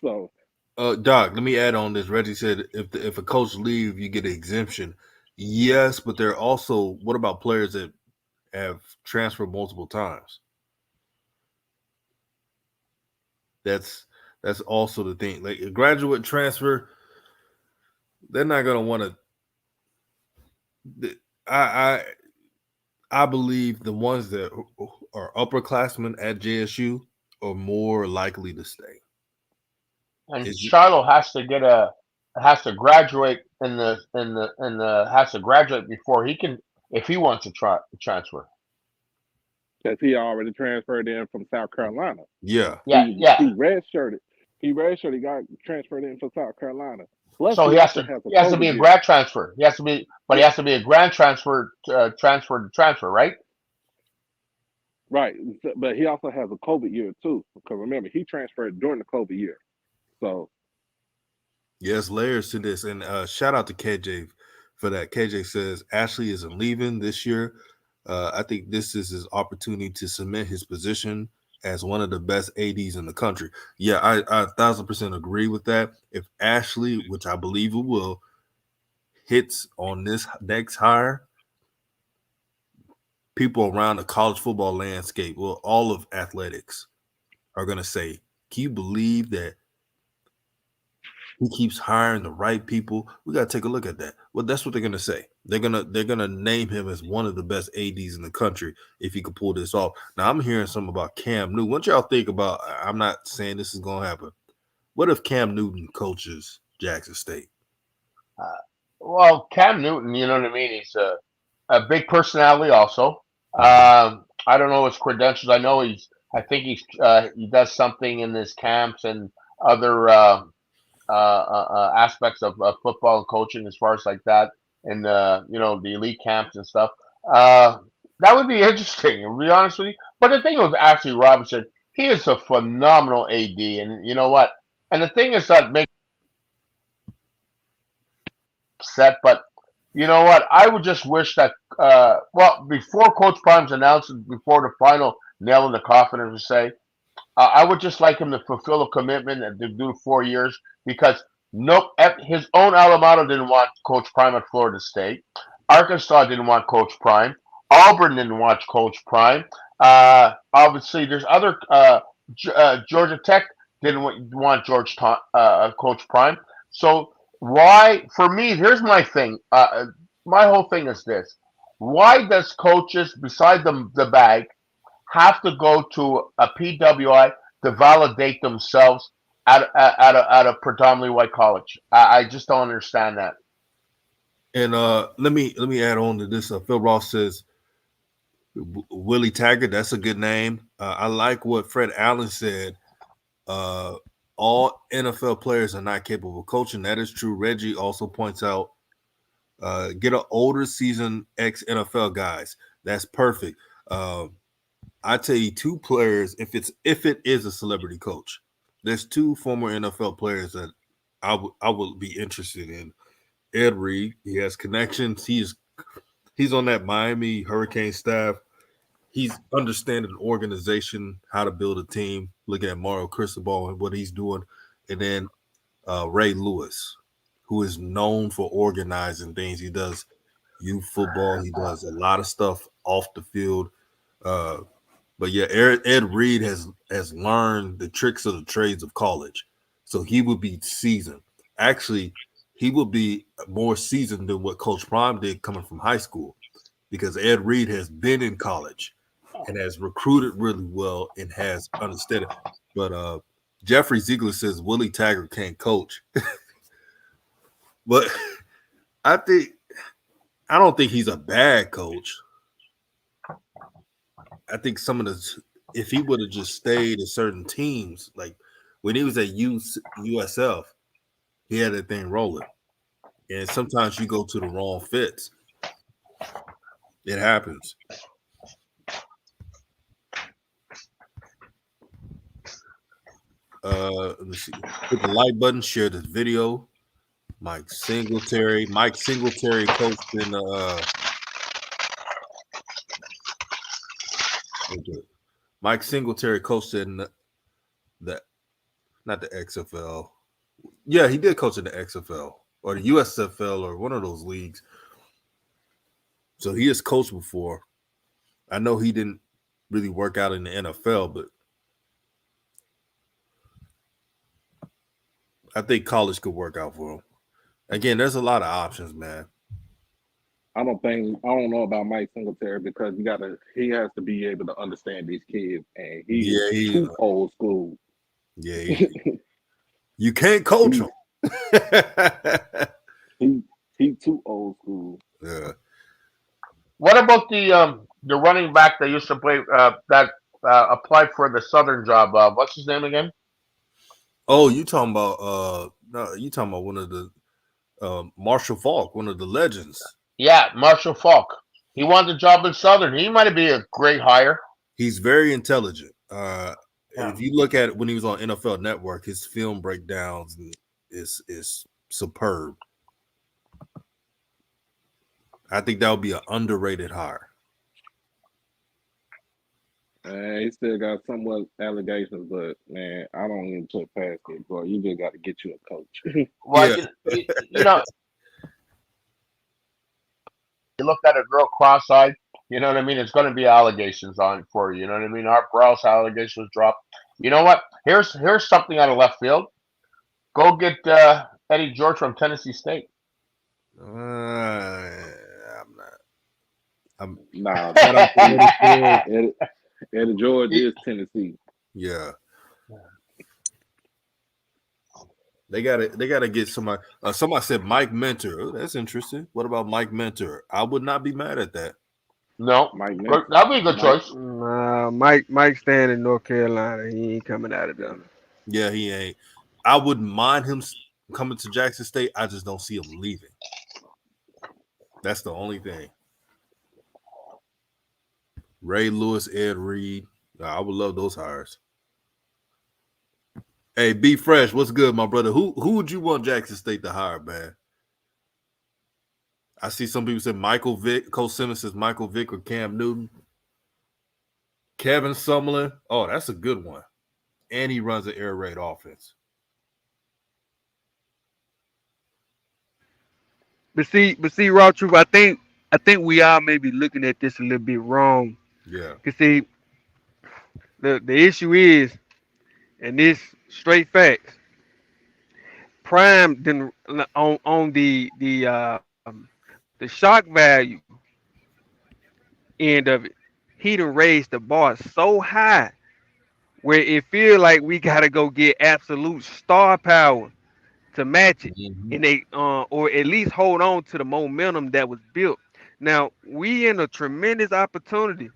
So Doc, let me add on this. Reggie said if a coach leave, you get an exemption. Yes, but there are also what about players that have transferred multiple times? That's that's also the thing. Like a graduate transfer, they're not gonna want to. I believe the ones that are upperclassmen at JSU are more likely to stay. And Is Shiloh has to graduate has to graduate before he can if he wants to try transfer. because he already transferred in from South Carolina. yeah. Yeah, yeah. He redshirted. He redshirted. He got transferred in from South Carolina. Plus, So he also has a he has to be COVID a year. grad transfer. But he Yeah, has to be a grad transfer transfer to transfer, right? right. But he also has a COVID year too. Because remember, he transferred during the COVID year. So Yes, layers to this. And shout out to KJ for that. KJ says Ashley isn't leaving this year. I think this is his opportunity to cement his position as one of the best ADs in the country. Yeah, I 1,000% agree with that. If Ashley, which I believe it will, hits on this next hire, people around the college football landscape, well, all of athletics are going to say, can you believe that he keeps hiring the right people? We got to take a look at that. Well, that's what they're going to say. They're gonna name him as one of the best ADs in the country if he could pull this off. Now, I'm hearing something about Cam Newton. What y'all think about? I'm not saying this is going to happen. What if Cam Newton coaches Jackson State? Uh, well, Cam Newton, you know what I mean. He's a big personality, also. I don't know his credentials. I know I think he does something in his camps and other aspects of football and coaching, as far as like that, and the elite camps and stuff. Uh, that would be interesting, to be honest with you. But the thing with actually Robinson, he is a phenomenal AD, and you know what? And the thing is that makes me upset, but you know what? I would just wish that before Coach Prime's announced, before the final nail in the coffin, as we say, I would just like him to fulfill a commitment and to do 4 years, because nope, his own alma mater didn't want Coach Prime at Florida State. Arkansas didn't want Coach Prime. Auburn didn't want Coach Prime. Obviously, there's other Georgia Tech didn't want Coach Prime. So why? For me, here's my thing. My whole thing is this: why does coaches, beside the bag, have to go to a PWI to validate themselves at a predominantly white college? I just don't understand that. And let me add on to this. Phil Ross says Willie Taggart. That's a good name. I like what Fred Allen said. All NFL players are not capable of coaching. That is true. Reggie also points out get an older seasoned ex NFL guys. That's perfect. I tell you, two players. If it is a celebrity coach, there's two former NFL players that I would be interested in. Ed Reed, he has connections. He's on that Miami Hurricane staff. He's understanding the organization, how to build a team. Looking at Mario Cristobal and what he's doing, and then Ray Lewis, who is known for organizing things. He does youth football. He does a lot of stuff off the field. Uh, but yeah, Ed Reed has learned the tricks of the trades of college, so he would be seasoned. Actually, he will be more seasoned than what Coach Prime did coming from high school, because Ed Reed has been in college and has recruited really well and has understood it. But Jeffrey Ziegler says Willie Taggart can't coach. But I don't think he's a bad coach. I think if he would have just stayed at certain teams, like when he was at USF, he had that thing rolling. And sometimes you go to the wrong fits. It happens. Let me see. Hit the like button, share this video. Mike Singletary coached in Mike Singletary coached in the not the XFL. Yeah, he did coach in the XFL or the USFL or one of those leagues. So he has coached before. I know he didn't really work out in the NFL, but I think college could work out for him. Again, there's a lot of options, man. I don't know about Mike Singletary, because he has to be able to understand these kids, and he's too old school. Yeah, you can't coach him. He's too old school. Yeah. What about the running back that used to play that applied for the Southern job? What's his name again? Oh, you talking about no, you talking about one of the Marshall Falk, one of the legends. Yeah, Marshall Falk. He won the job in Southern. He might be a great hire. He's very intelligent. Yeah. If you look at it when he was on NFL Network, his film breakdowns is superb. I think that would be an underrated hire. He still got somewhat allegations, but man, I don't even put past it, bro. You just got to get you a coach. Well, Yeah, you know, you look at a girl cross-eyed. You know what I mean? It's going to be allegations on it for you. You know what I mean? Art Browse allegations drop. You know what? Here's something out of left field. Go get Eddie George from Tennessee State. I'm not. I'm Nah, that ain't Eddie George. Eddie George is Tennessee. yeah. They gotta get somebody. Somebody said Mike Mentor. Oh, that's interesting. What about Mike Mentor? I would not be mad at that. No, Mike Memphis. that'd be a good Mike, choice. Mike staying in North Carolina. He ain't coming out of there. Yeah, he ain't. I wouldn't mind him coming to Jackson State. I just don't see him leaving. That's the only thing. Ray Lewis, Ed Reed. I would love those hires. Hey, Be Fresh, what's good, my brother? Who would you want Jackson State to hire, man? I see some people say Michael Vick. Coach Simmons says Michael Vick or Cam Newton. Kevin Summerlin. Oh, that's a good one. And he runs an air raid offense. But see, RawTruth, I think we are maybe looking at this a little bit wrong. Yeah. Cause see, the issue is, and this straight facts, Prime didn't on the shock value end of it. He done raised the bar so high where it feel like we gotta go get absolute star power to match it, Mhm. and they or at least hold on to the momentum that was built. Now we in a tremendous opportunity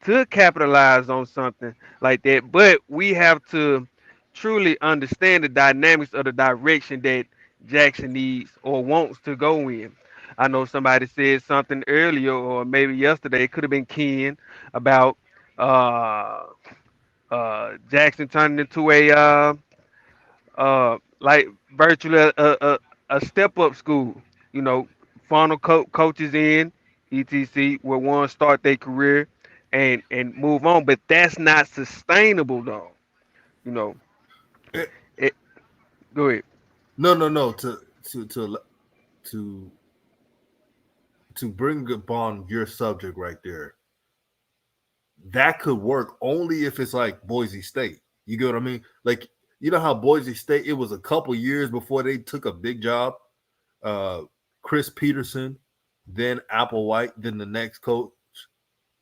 to capitalize on something like that, but we have to truly understand the dynamics of the direction that Jackson needs or wants to go in. I know somebody said something earlier, or maybe yesterday, it could have been Ken, about uh, Jackson turning into like virtually a step up school. You know, funnel coaches in etc. will want to start their career and move on, but that's not sustainable though. You know, Eh, it. Go ahead. no. To to bring upon your subject right there, that could work only if it's like Boise State. You get what I mean? Like, you know how Boise State, it was a couple years before they took a big job. Uh, Chris Peterson, then Applewhite, then the next coach.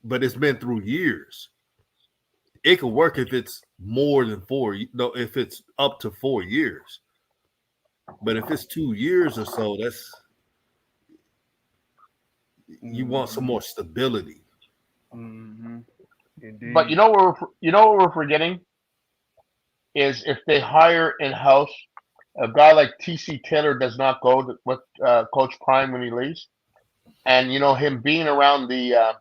But it's been through years. It could work if it's more than four. If it's up to 4 years. But if it's 2 years or so, you want some Mm-hmm. more stability. Mm-hmm. But Indeed. you know what we're forgetting is if they hire in house a guy like TC Taylor does not go with Coach Prime when he leaves, and you know him being around the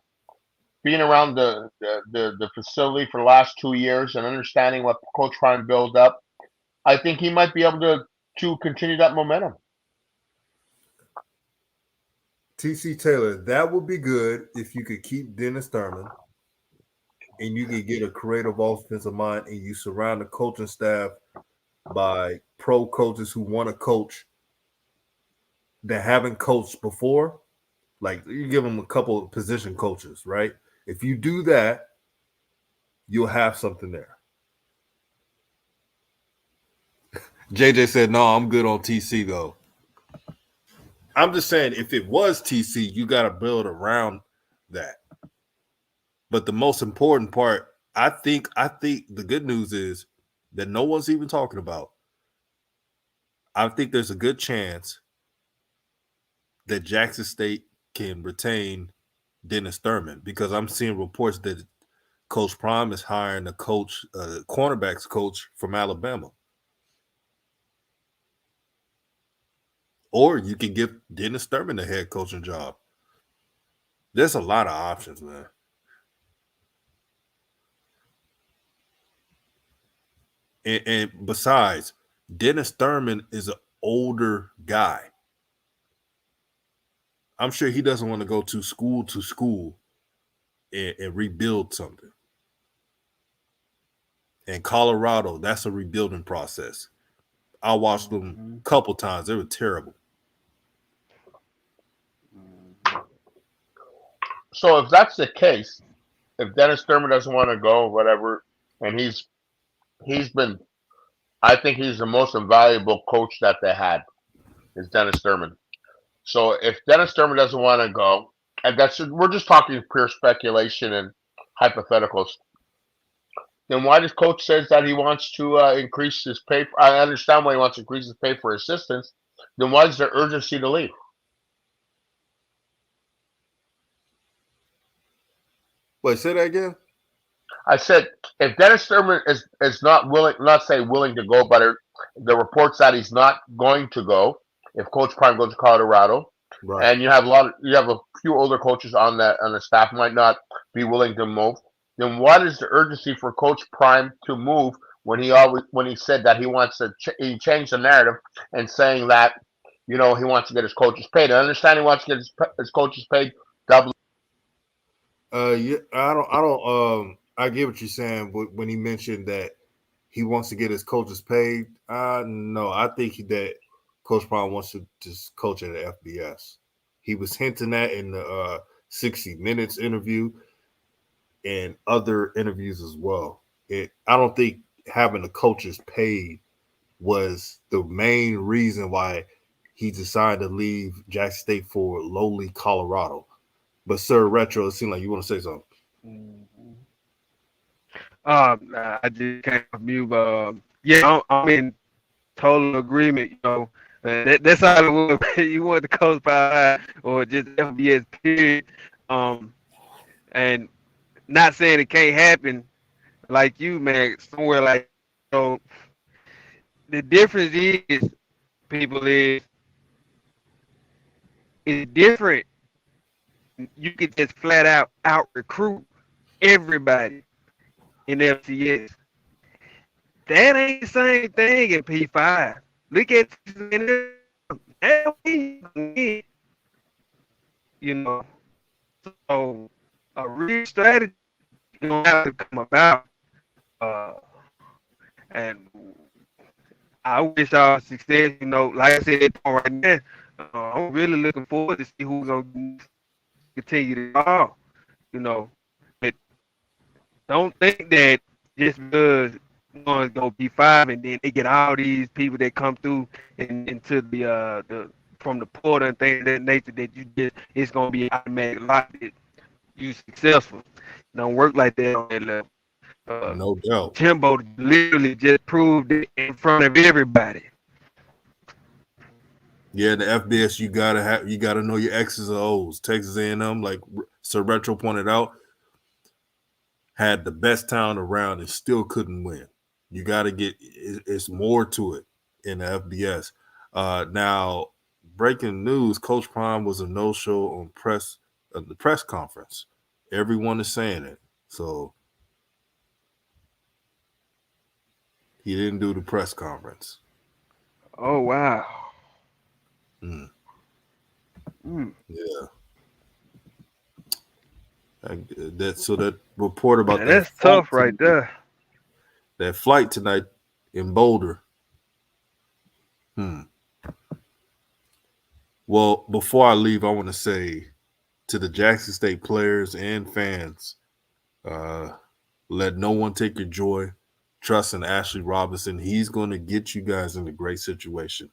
facility for the last 2 years and understanding what Coach Prime built up, I think he might be able to continue that momentum. TC Taylor, that would be good if you could keep Dennis Thurman and you could get a creative offensive mind and you surround the coaching staff by pro coaches who want to coach that haven't coached before. Like, you give them a couple of position coaches, right? If you do that, you'll have something there. JJ said, "No, I'm good on TC though." I'm just saying, if it was TC, you got to build around that. But the most important part, I think the good news is that no one's even talking about. I think there's a good chance that Jackson State can retain Dennis Thurman because I'm seeing reports that Coach Prime is hiring a coach, cornerbacks coach from Alabama. Or you can give Dennis Thurman the head coaching job. There's a lot of options, man. And besides, Dennis Thurman is an older guy. I'm sure he doesn't want to go to school and rebuild something. And Colorado, that's a rebuilding process. I watched them a couple times. They were terrible. So if that's the case, if Dennis Thurman doesn't want to go, whatever, and he's been, I think he's the most invaluable coach that they had is Dennis Thurman. So if Dennis Thurman doesn't want to go, and we're just talking pure speculation and hypotheticals, then why does coach says that he wants to increase his pay? I understand why he wants to increase his pay for assistants. Then why is there urgency to leave? Wait, say that again? I said if Dennis Thurman is not willing, not say willing to go, but the reports that he's not going to go. If Coach Prime goes to Colorado, Right. and you have a few older coaches on the staff might not be willing to move, then what is the urgency for Coach Prime to move when he said that he wants to he changed the narrative and saying that he wants to get his coaches paid. I understand he wants to get his coaches paid double. Yeah, I get what you're saying, but when he mentioned that he wants to get his coaches paid, no, I think that Coach Prime wants to just coach at the FBS. He was hinting that in the 60 Minutes interview and other interviews as well. I don't think having the coaches paid was the main reason why he decided to leave Jackson State for lowly Colorado. But Sir Retro, it seemed like you want to say something. I just came off mute. Yeah, I'm in total agreement. That's all it was. You want the coach by or just FBS period. And not saying it can't happen like you, man. Somewhere like so. The difference is people is it's different. You could just flat out recruit everybody in FCS. That ain't the same thing in P5. Look at so a real strategy gonna have to come about. And I wish y'all success. Like I said, right now, I'm really looking forward to see who's gonna continue to call. But don't think that just because one's gonna be five and then they get all these people that come through and into the from the portal and things of that nature that you just it's gonna be automatic lock that you successful. Don't work like that on that level. No doubt. Timbo literally just proved it in front of everybody. Yeah, the FBS you gotta know your X's and O's. Texas A&M, like Sir Retro pointed out, had the best talent around and still couldn't win. You got to it's more to it in the FBS. Now, breaking news: Coach Prime was a no-show on the press conference. Everyone is saying it, so he didn't do the press conference. Oh wow. Yeah. That report about Man, that's tough right there. That flight tonight in Boulder. Well, before I leave, I want to say to the Jackson State players and fans, let no one take your joy. Trust in Ashley Robinson. He's going to get you guys in a great situation.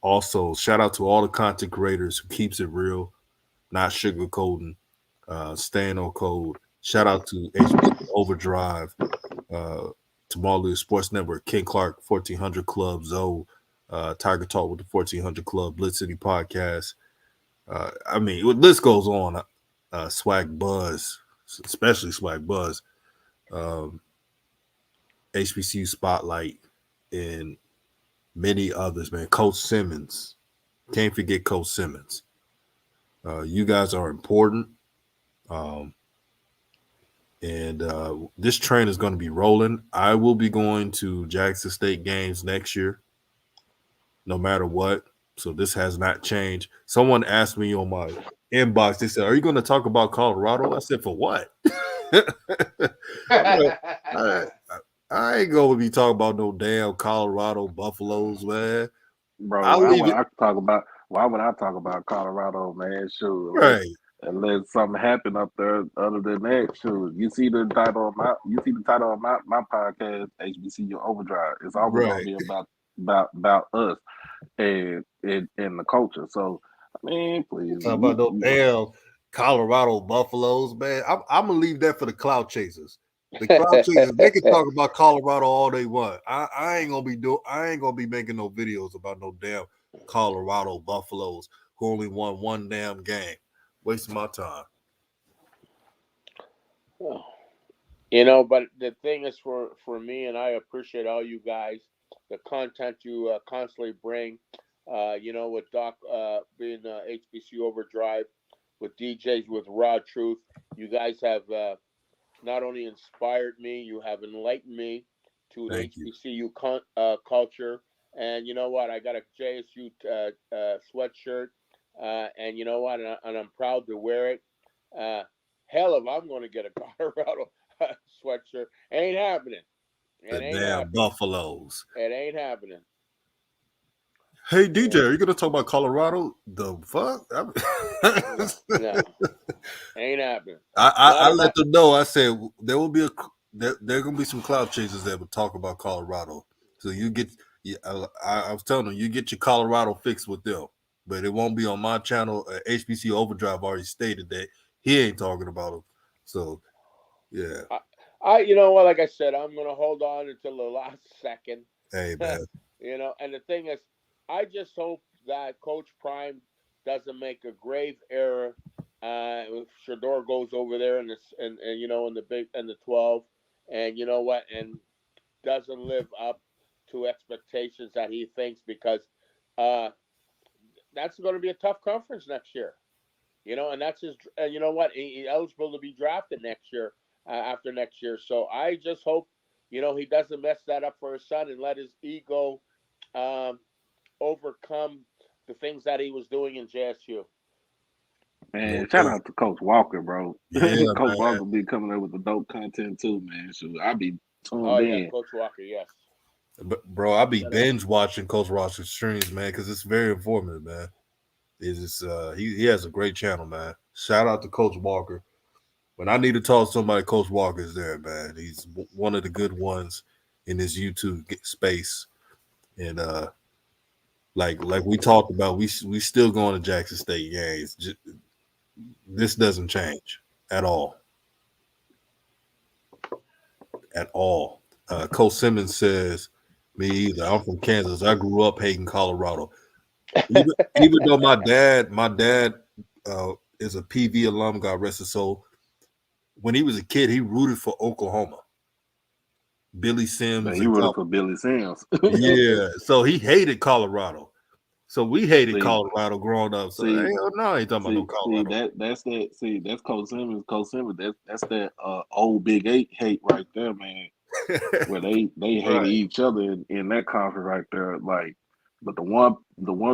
Also, shout out to all the content creators who keeps it real, not sugarcoating, staying on code. Shout out to HBCU Overdrive, to Marley Sports Network, Ken Clark, 1400 Club, Zoe, Tiger Talk with the 1400 Club, Blitz City Podcast. I mean, the list goes on. Swag Buzz, especially Swag Buzz, HBCU Spotlight, and many others, man. Coach Simmons. Can't forget Coach Simmons. You guys are important. Um, and this train is going to be rolling. I will be going to Jackson State games next year, no matter what. So this has not changed. Someone asked me on my inbox, they said, "Are you going to talk about Colorado?" I said, "For what?" I'm like, I, I ain't going to be talking about no damn Colorado Buffaloes, man. Bro, I'll leave it why would I talk about Colorado, man? Shoot, right. unless something happened up there other than that, shoot. You see the title of my podcast, HBCU Overdrive. It's always gonna Right. be about us and the culture. So I mean, please, Talking about no damn Colorado Buffaloes, man. I'm gonna leave that for the cloud chasers. The cloud chasers, they can talk about Colorado all they want. I ain't gonna be making no videos about no damn Colorado Buffaloes who only won one damn game. Wasting my time. But the thing is for me, and I appreciate all you guys, the content you constantly bring. With Doc being HBC Overdrive, with DJs with RawTruth, you guys have not only inspired me, you have enlightened me to the Thank you. HBCU culture. And you know what? I got a JSU sweatshirt, and you know what? And I'm proud to wear it. Uh, Hell, if I'm going to get a Colorado sweatshirt, ain't happening. The It ain't damn happening. Buffaloes. It ain't happening. Hey DJ, Yeah. are you gonna talk about Colorado? The fuck? No, ain't happening. I let them know. I said there will be there gonna be some cloud chasers that will talk about Colorado. So you get, I was telling them you get your Colorado fix with them, but it won't be on my channel. HBC Overdrive already stated that he ain't talking about them. So yeah, You know what? Like I said, I'm gonna hold on until the last second. hey man, And the thing is, I just hope that Coach Prime doesn't make a grave error. If Shador goes over there and in the big and the 12, and you know what, and doesn't live up to expectations that he thinks, because uh, that's going to be a tough conference next year. And that's his. You know what? He's eligible to be drafted next year, after next year. So I just hope, he doesn't mess that up for his son and let his ego um, overcome the things that he was doing in JSU. no Man, shout doubt. out to Coach Walker, bro. Yeah, Coach man. Walker be coming up with the dope content too, man. So I be Oh tuned yeah, in. Coach Walker. Yes. But bro, I be Shout out. binge watching Coach Ross's streams, man, because it's very informative, man. Is he has a great channel, man. Shout out to Coach Walker. When I need to talk to somebody, Coach Walker is there, man. He's one of the good ones in this YouTube space, and like we talked about, we still going to Jackson State games. This doesn't change at all, at all. Coach Simmons says, "Me either. I'm from Kansas. I grew up hating Colorado. Even though my dad is a PV alum, God rest his soul. When he was a kid, he rooted for Oklahoma, Billy Man, Sims he and rooted company. for Billy Sims. Yeah, so he hated Colorado. So we hated see, Colorado growing up. So see, hell no, I ain't talking about no see Colorado. that's Coach Simmons. Coach Simmons. That's that old Big Eight hate right there, man. Where they hated Right. each other in that conference right there. Like, but the one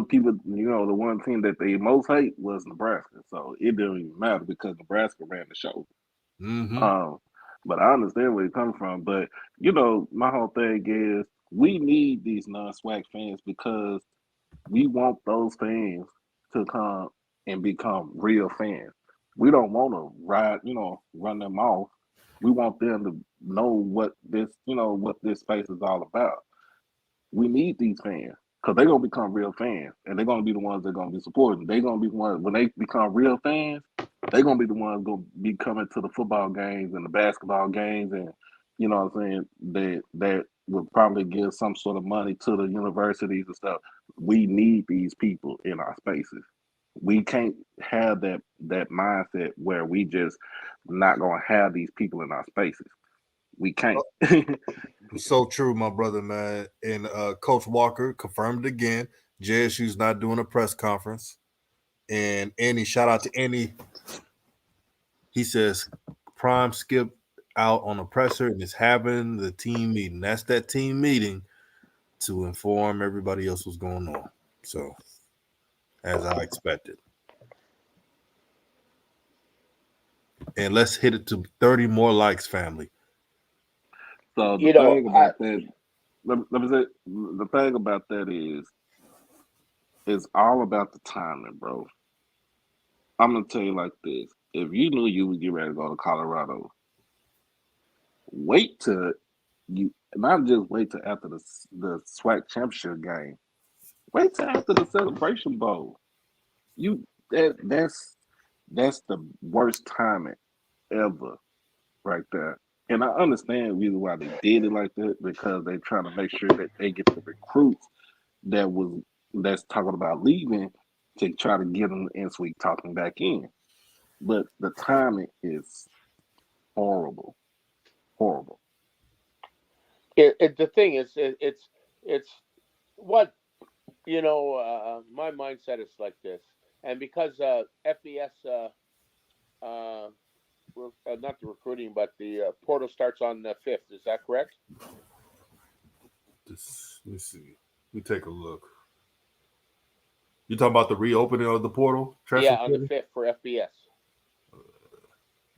people, the one team that they most hate was Nebraska. So it didn't even matter because Nebraska ran the show. Mm-hmm. Um, but I understand where you're coming from. But my whole thing is we need these non-SWAC fans because we want those fans to come and become real fans. We don't want to run them off. We want them to know what this space is all about. We need these fans because they're gonna become real fans, and they're gonna be the ones that are gonna be supporting. They're gonna be the ones when they become real fans. They're gonna be the ones gonna be coming to the football games and the basketball games, and you know what I'm saying. That will probably give some sort of money to the universities and stuff. We need these people in our spaces. We can't have that mindset where we just not gonna have these people in our spaces. We can't. So true, my brother, man. And Coach Walker confirmed again. JSU's not doing a press conference. And Andy, shout out to Andy. He says Prime skipped out on a presser and is having the team meeting. That's that team meeting to inform everybody else what's going on. So, as I expected. And let's hit it to 30 more likes, family. So the You know, thing about that, let me say, the thing about that is, it's all about the timing, bro. I'm gonna tell you like this: if you knew you would get ready to go to Colorado, wait till you not just wait till after the SWAC championship game. Wait till after the Celebration Bowl. You that's the worst timing ever, right there. And I understand the reason why they did it like that because they're trying to make sure that they get the recruits that's talking about leaving to try to get them in so we talking back in. But the timing is horrible, horrible. the thing is, it's what my mindset is like this, and because FBS, uh, not the recruiting, but the portal starts on the 5th. Is that correct? Let me see. Let me take a look. You talking about the reopening of the portal? Transfer Yeah, on the portal? 5th for FBS.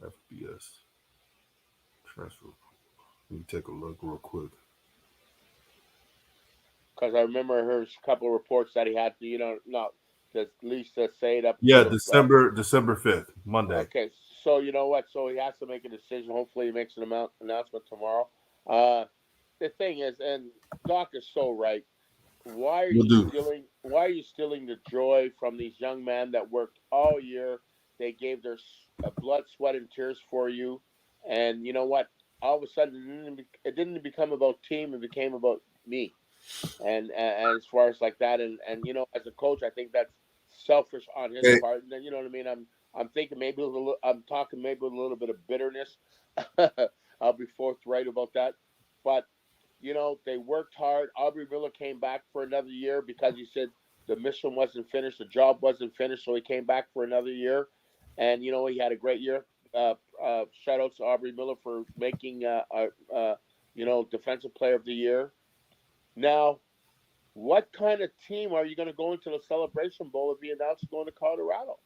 FBS. Transfer. Let me take a look real quick. Because I remember I heard a couple of reports that he had to, not to at least say it up Yeah, to December 5th, Monday. okay, so you know what? So he has to make a decision. Hopefully, he makes an announcement tomorrow. Uh, the thing is, and Doc is so right. Why are We'll you do. stealing? Why are you stealing the joy from these young men that worked all year? They gave their blood, sweat, and tears for you, and you know what? All of a sudden, it didn't become about team. It became about me. And as far as like that, and as a coach, I think that's selfish on his Hey, part. And then you know what I mean. I'm thinking maybe I'm talking maybe with a little bit of bitterness. I'll be forthright about that, but they worked hard. Aubrey Miller came back for another year because he said the mission wasn't finished, the job wasn't finished, so he came back for another year, and he had a great year. Shout out to Aubrey Miller for making defensive player of the year. Now, what kind of team are you going to go into the Celebration Bowl if he announced going to Colorado?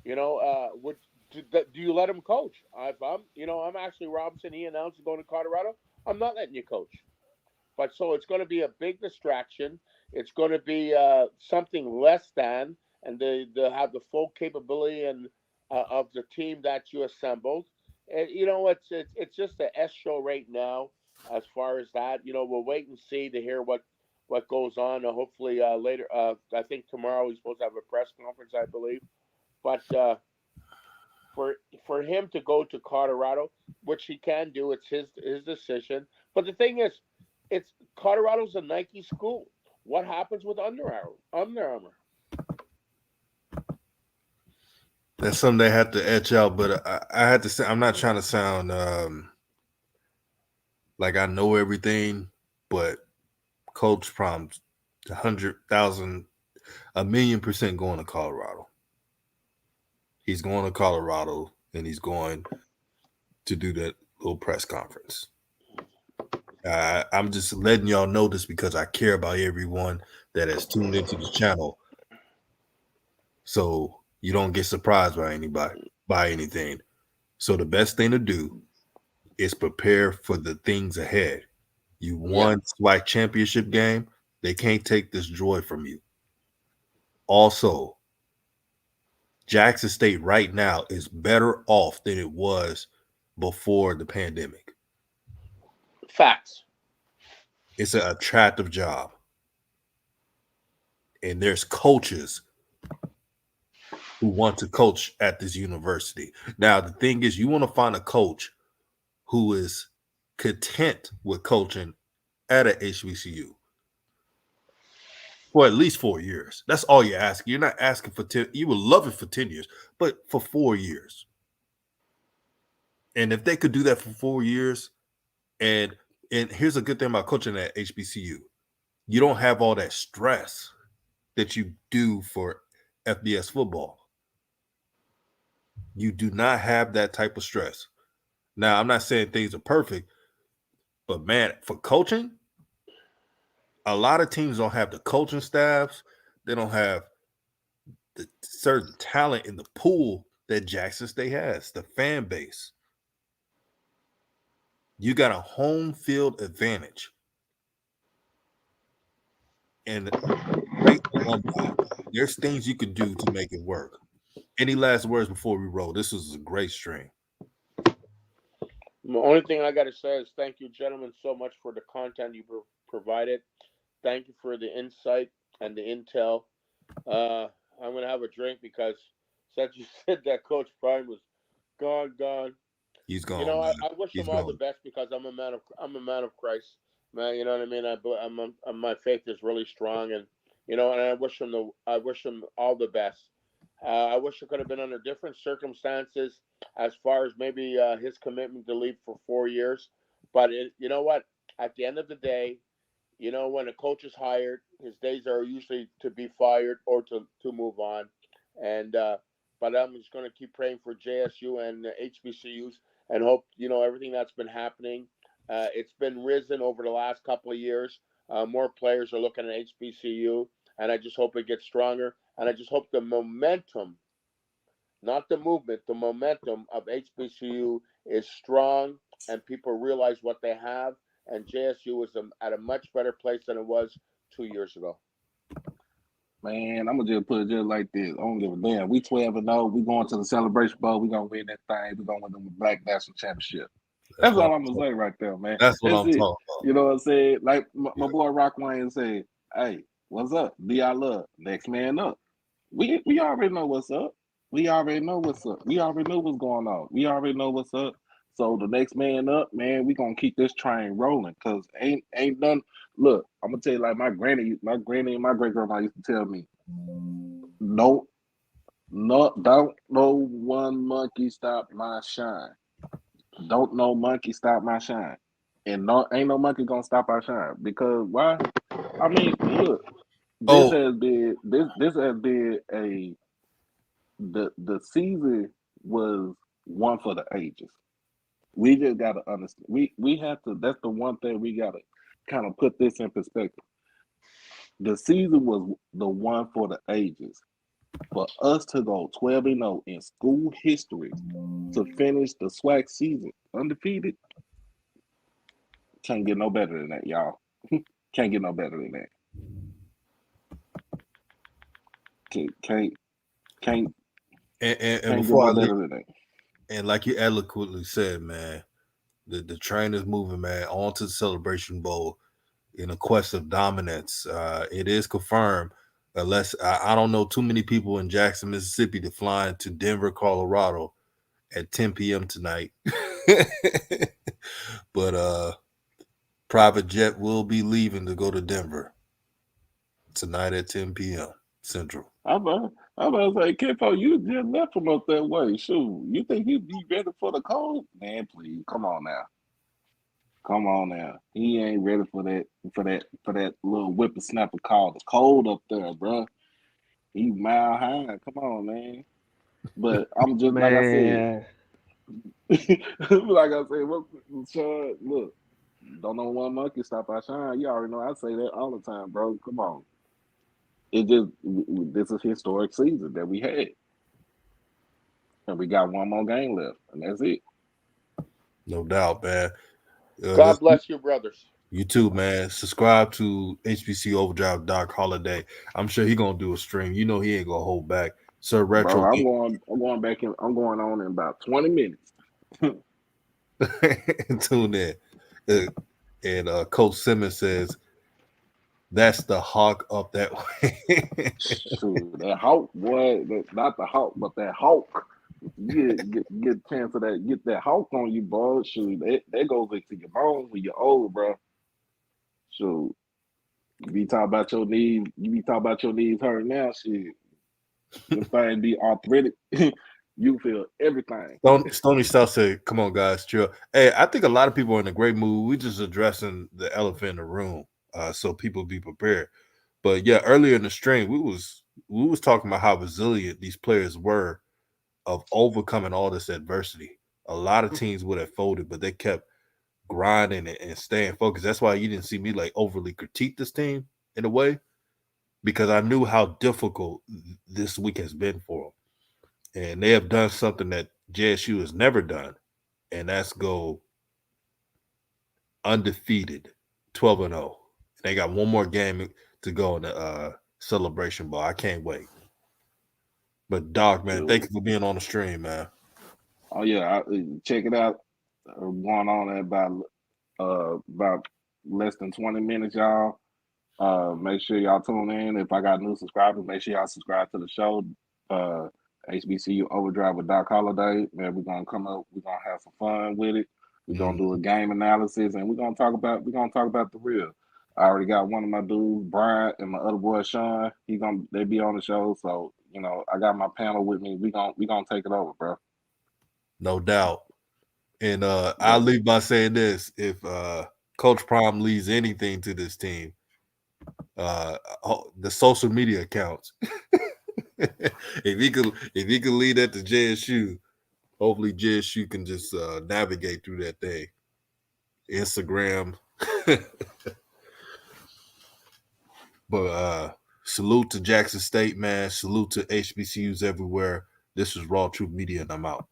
Would do you let him coach? If I'm actually Robinson, he announced going to Colorado. I'm not letting you coach. But so it's going to be a big distraction. It's going to be something less than, and they have the full capability and of the team that you assembled. And it's just the S show right now. As far as that, we'll wait and see to hear what goes on. Hopefully later. I think tomorrow he's supposed to have a press conference, I believe. But for him to go to Colorado, which he can do, it's his decision. But the thing is, it's Colorado's a Nike school. What happens with Under Armour? Under Armour. that's something they have to etch out, but I had to say I'm not trying to sound like I know everything, but Coach Prom's 100,000, 1,000,000% going to Colorado. He's going to Colorado and he's going to do that little press conference. I'm just letting y'all know this because I care about everyone that has tuned into the channel, so you don't get surprised by anything. So the best thing to do is prepare for the things ahead. You Yeah. won SWAC championship game. They can't take this joy from you. Also, Jackson State right now is better off than it was before the pandemic. Facts. It's an attractive job. And there's coaches who want to coach at this university. Now, the thing is, you want to find a coach who is content with coaching at a HBCU for at least 4 years. That's all you're asking. You're not asking for 10. You would love it for 10 years, but for 4 years. And if they could do that for 4 years, and And here's a good thing about coaching at HBCU. You don't have all that stress that you do for FBS football. You do not have that type of stress. Now, I'm not saying things are perfect, but man, for coaching, a lot of teams don't have the coaching staffs. They don't have the certain talent in the pool that Jackson State has, the fan base. You got a home field advantage. And great alumni. There's things you could do to make it work. Any last words before we roll? This was a great stream. The only thing I got to say is thank you, gentlemen, so much for the content you provided. Thank you for the insight and the intel. I'm going to have a drink because since you said that Coach Prime was gone. He's gone. You know, I wish He's him all gone. the best because I'm a man of Christ, man. You know what I mean? My faith is really strong, and you know, and I wish him all the best. I wish it could have been under different circumstances, as far as maybe his commitment to leave for 4 years. But you know what? At the end of the day, you know, when a coach is hired, his days are usually to be fired or to move on. And but I'm just going to keep praying for JSU and HBCUs and hope, you know, everything that's been happening. It's been risen over the last couple of years. More players are looking at HBCU, and I just hope it gets stronger. And I just hope the momentum, not the movement, the momentum of HBCU is strong and people realize what they have. And JSU is at a much better place than it was 2 years ago. Man, I'm gonna just put it just like this. I don't give a damn. We 12-0. We going to the Celebration Bowl. We gonna win that thing. We gonna win the Black National Championship. That's all I'm gonna say right there, man. That's what I'm it. talking about. You know what I'm saying? Like my boy Rock Wayne said, "Hey, what's up? Be our love. Next man up." We already know what's up. We already know what's up. We already know what's going on. We already know what's up. So the next man up, man, we gonna keep this train rolling. Cause ain't none. Look, I'm gonna tell you like my granny and my great grandma used to tell me, don't no one monkey stop my shine. Don't no monkey stop my shine. And ain't no monkey gonna stop our shine. Because why? I mean, look, this has been the season was one for the ages. We just gotta understand. We have to. That's the one thing we gotta kind of put this in perspective. The season was the one for the ages. For us to go 12-0 in school history to finish the Swac season undefeated, can't get no better than that, y'all. Can't get no better than that. Can't And get before no I leave, better than that. and like you eloquently said, man, the train is moving, man, on to the Celebration Bowl in a quest of dominance. It is confirmed, unless I don't know too many people in Jackson, Mississippi, to fly into Denver, Colorado at 10 p.m. tonight. But private jet will be leaving to go to Denver tonight at 10 p.m. Central. I'm about to say, Kimpo, you just left from up that way. Shoot, you think he'd be ready for the cold? Man, please, come on now. Come on now. He ain't ready for that little whippersnapper called the cold up there, bro. He mile high. Come on, man. But I'm just like I said. Like I said, look, Sean, look, don't know one monkey stop our shine. You already know I say that all the time, bro. Come on. This is historic season that we had. And we got one more game left, and that's it. No doubt, man. God bless you, brothers. You too, man. Subscribe to HBC Overdrive Doc Holiday. I'm sure he gonna do a stream. You know he ain't gonna hold back. Sir Retro. Bro, I'm going back in. I'm going on in about 20 minutes. Tune in. And Coach Simmons says, that's the hawk up that way. Shoot, that hawk, boy, not the hawk, but that hawk. Get a chance of that, get that hawk on you, boy. Shoot, that goes into your bones when you're old, bro. Shoot, you be talking about your knees hurting now, shit. This thing be arthritic. You feel everything. Stony South said, "Come on, guys, chill." Hey, I think a lot of people are in a great mood. We just addressing the elephant in the room, so people be prepared. But yeah, earlier in the stream, we was talking about how resilient these players were of overcoming all this adversity. A lot of teams would have folded, but they kept grinding and staying focused. That's why you didn't see me like overly critique this team in a way, because I knew how difficult this week has been for them. And they have done something that JSU has never done, and that's go undefeated, 12-0. They got one more game to go in the Celebration Ball. I can't wait. But Doc, man, thank you for being on the stream, man. Oh yeah, check it out. Going on at about less than 20 minutes, y'all. Make sure y'all tune in. If I got new subscribers, make sure y'all subscribe to the show. HBCU Overdrive with Doc Holliday. Man, we're gonna come up. We're gonna have some fun with it. We're gonna do a game analysis, and we're gonna talk about the real. I already got one of my dudes, Brian, and my other boy Sean. They be on the show, so I got my panel with me. We gonna take it over, bro. No doubt. And I'll leave by saying this: if Coach Prime leaves anything to this team, the social media accounts. if he could lead that to JSU, hopefully JSU can just navigate through that thing. Instagram. But salute to Jackson State, man. Salute to HBCUs everywhere. This is RawTruth Media, and I'm out.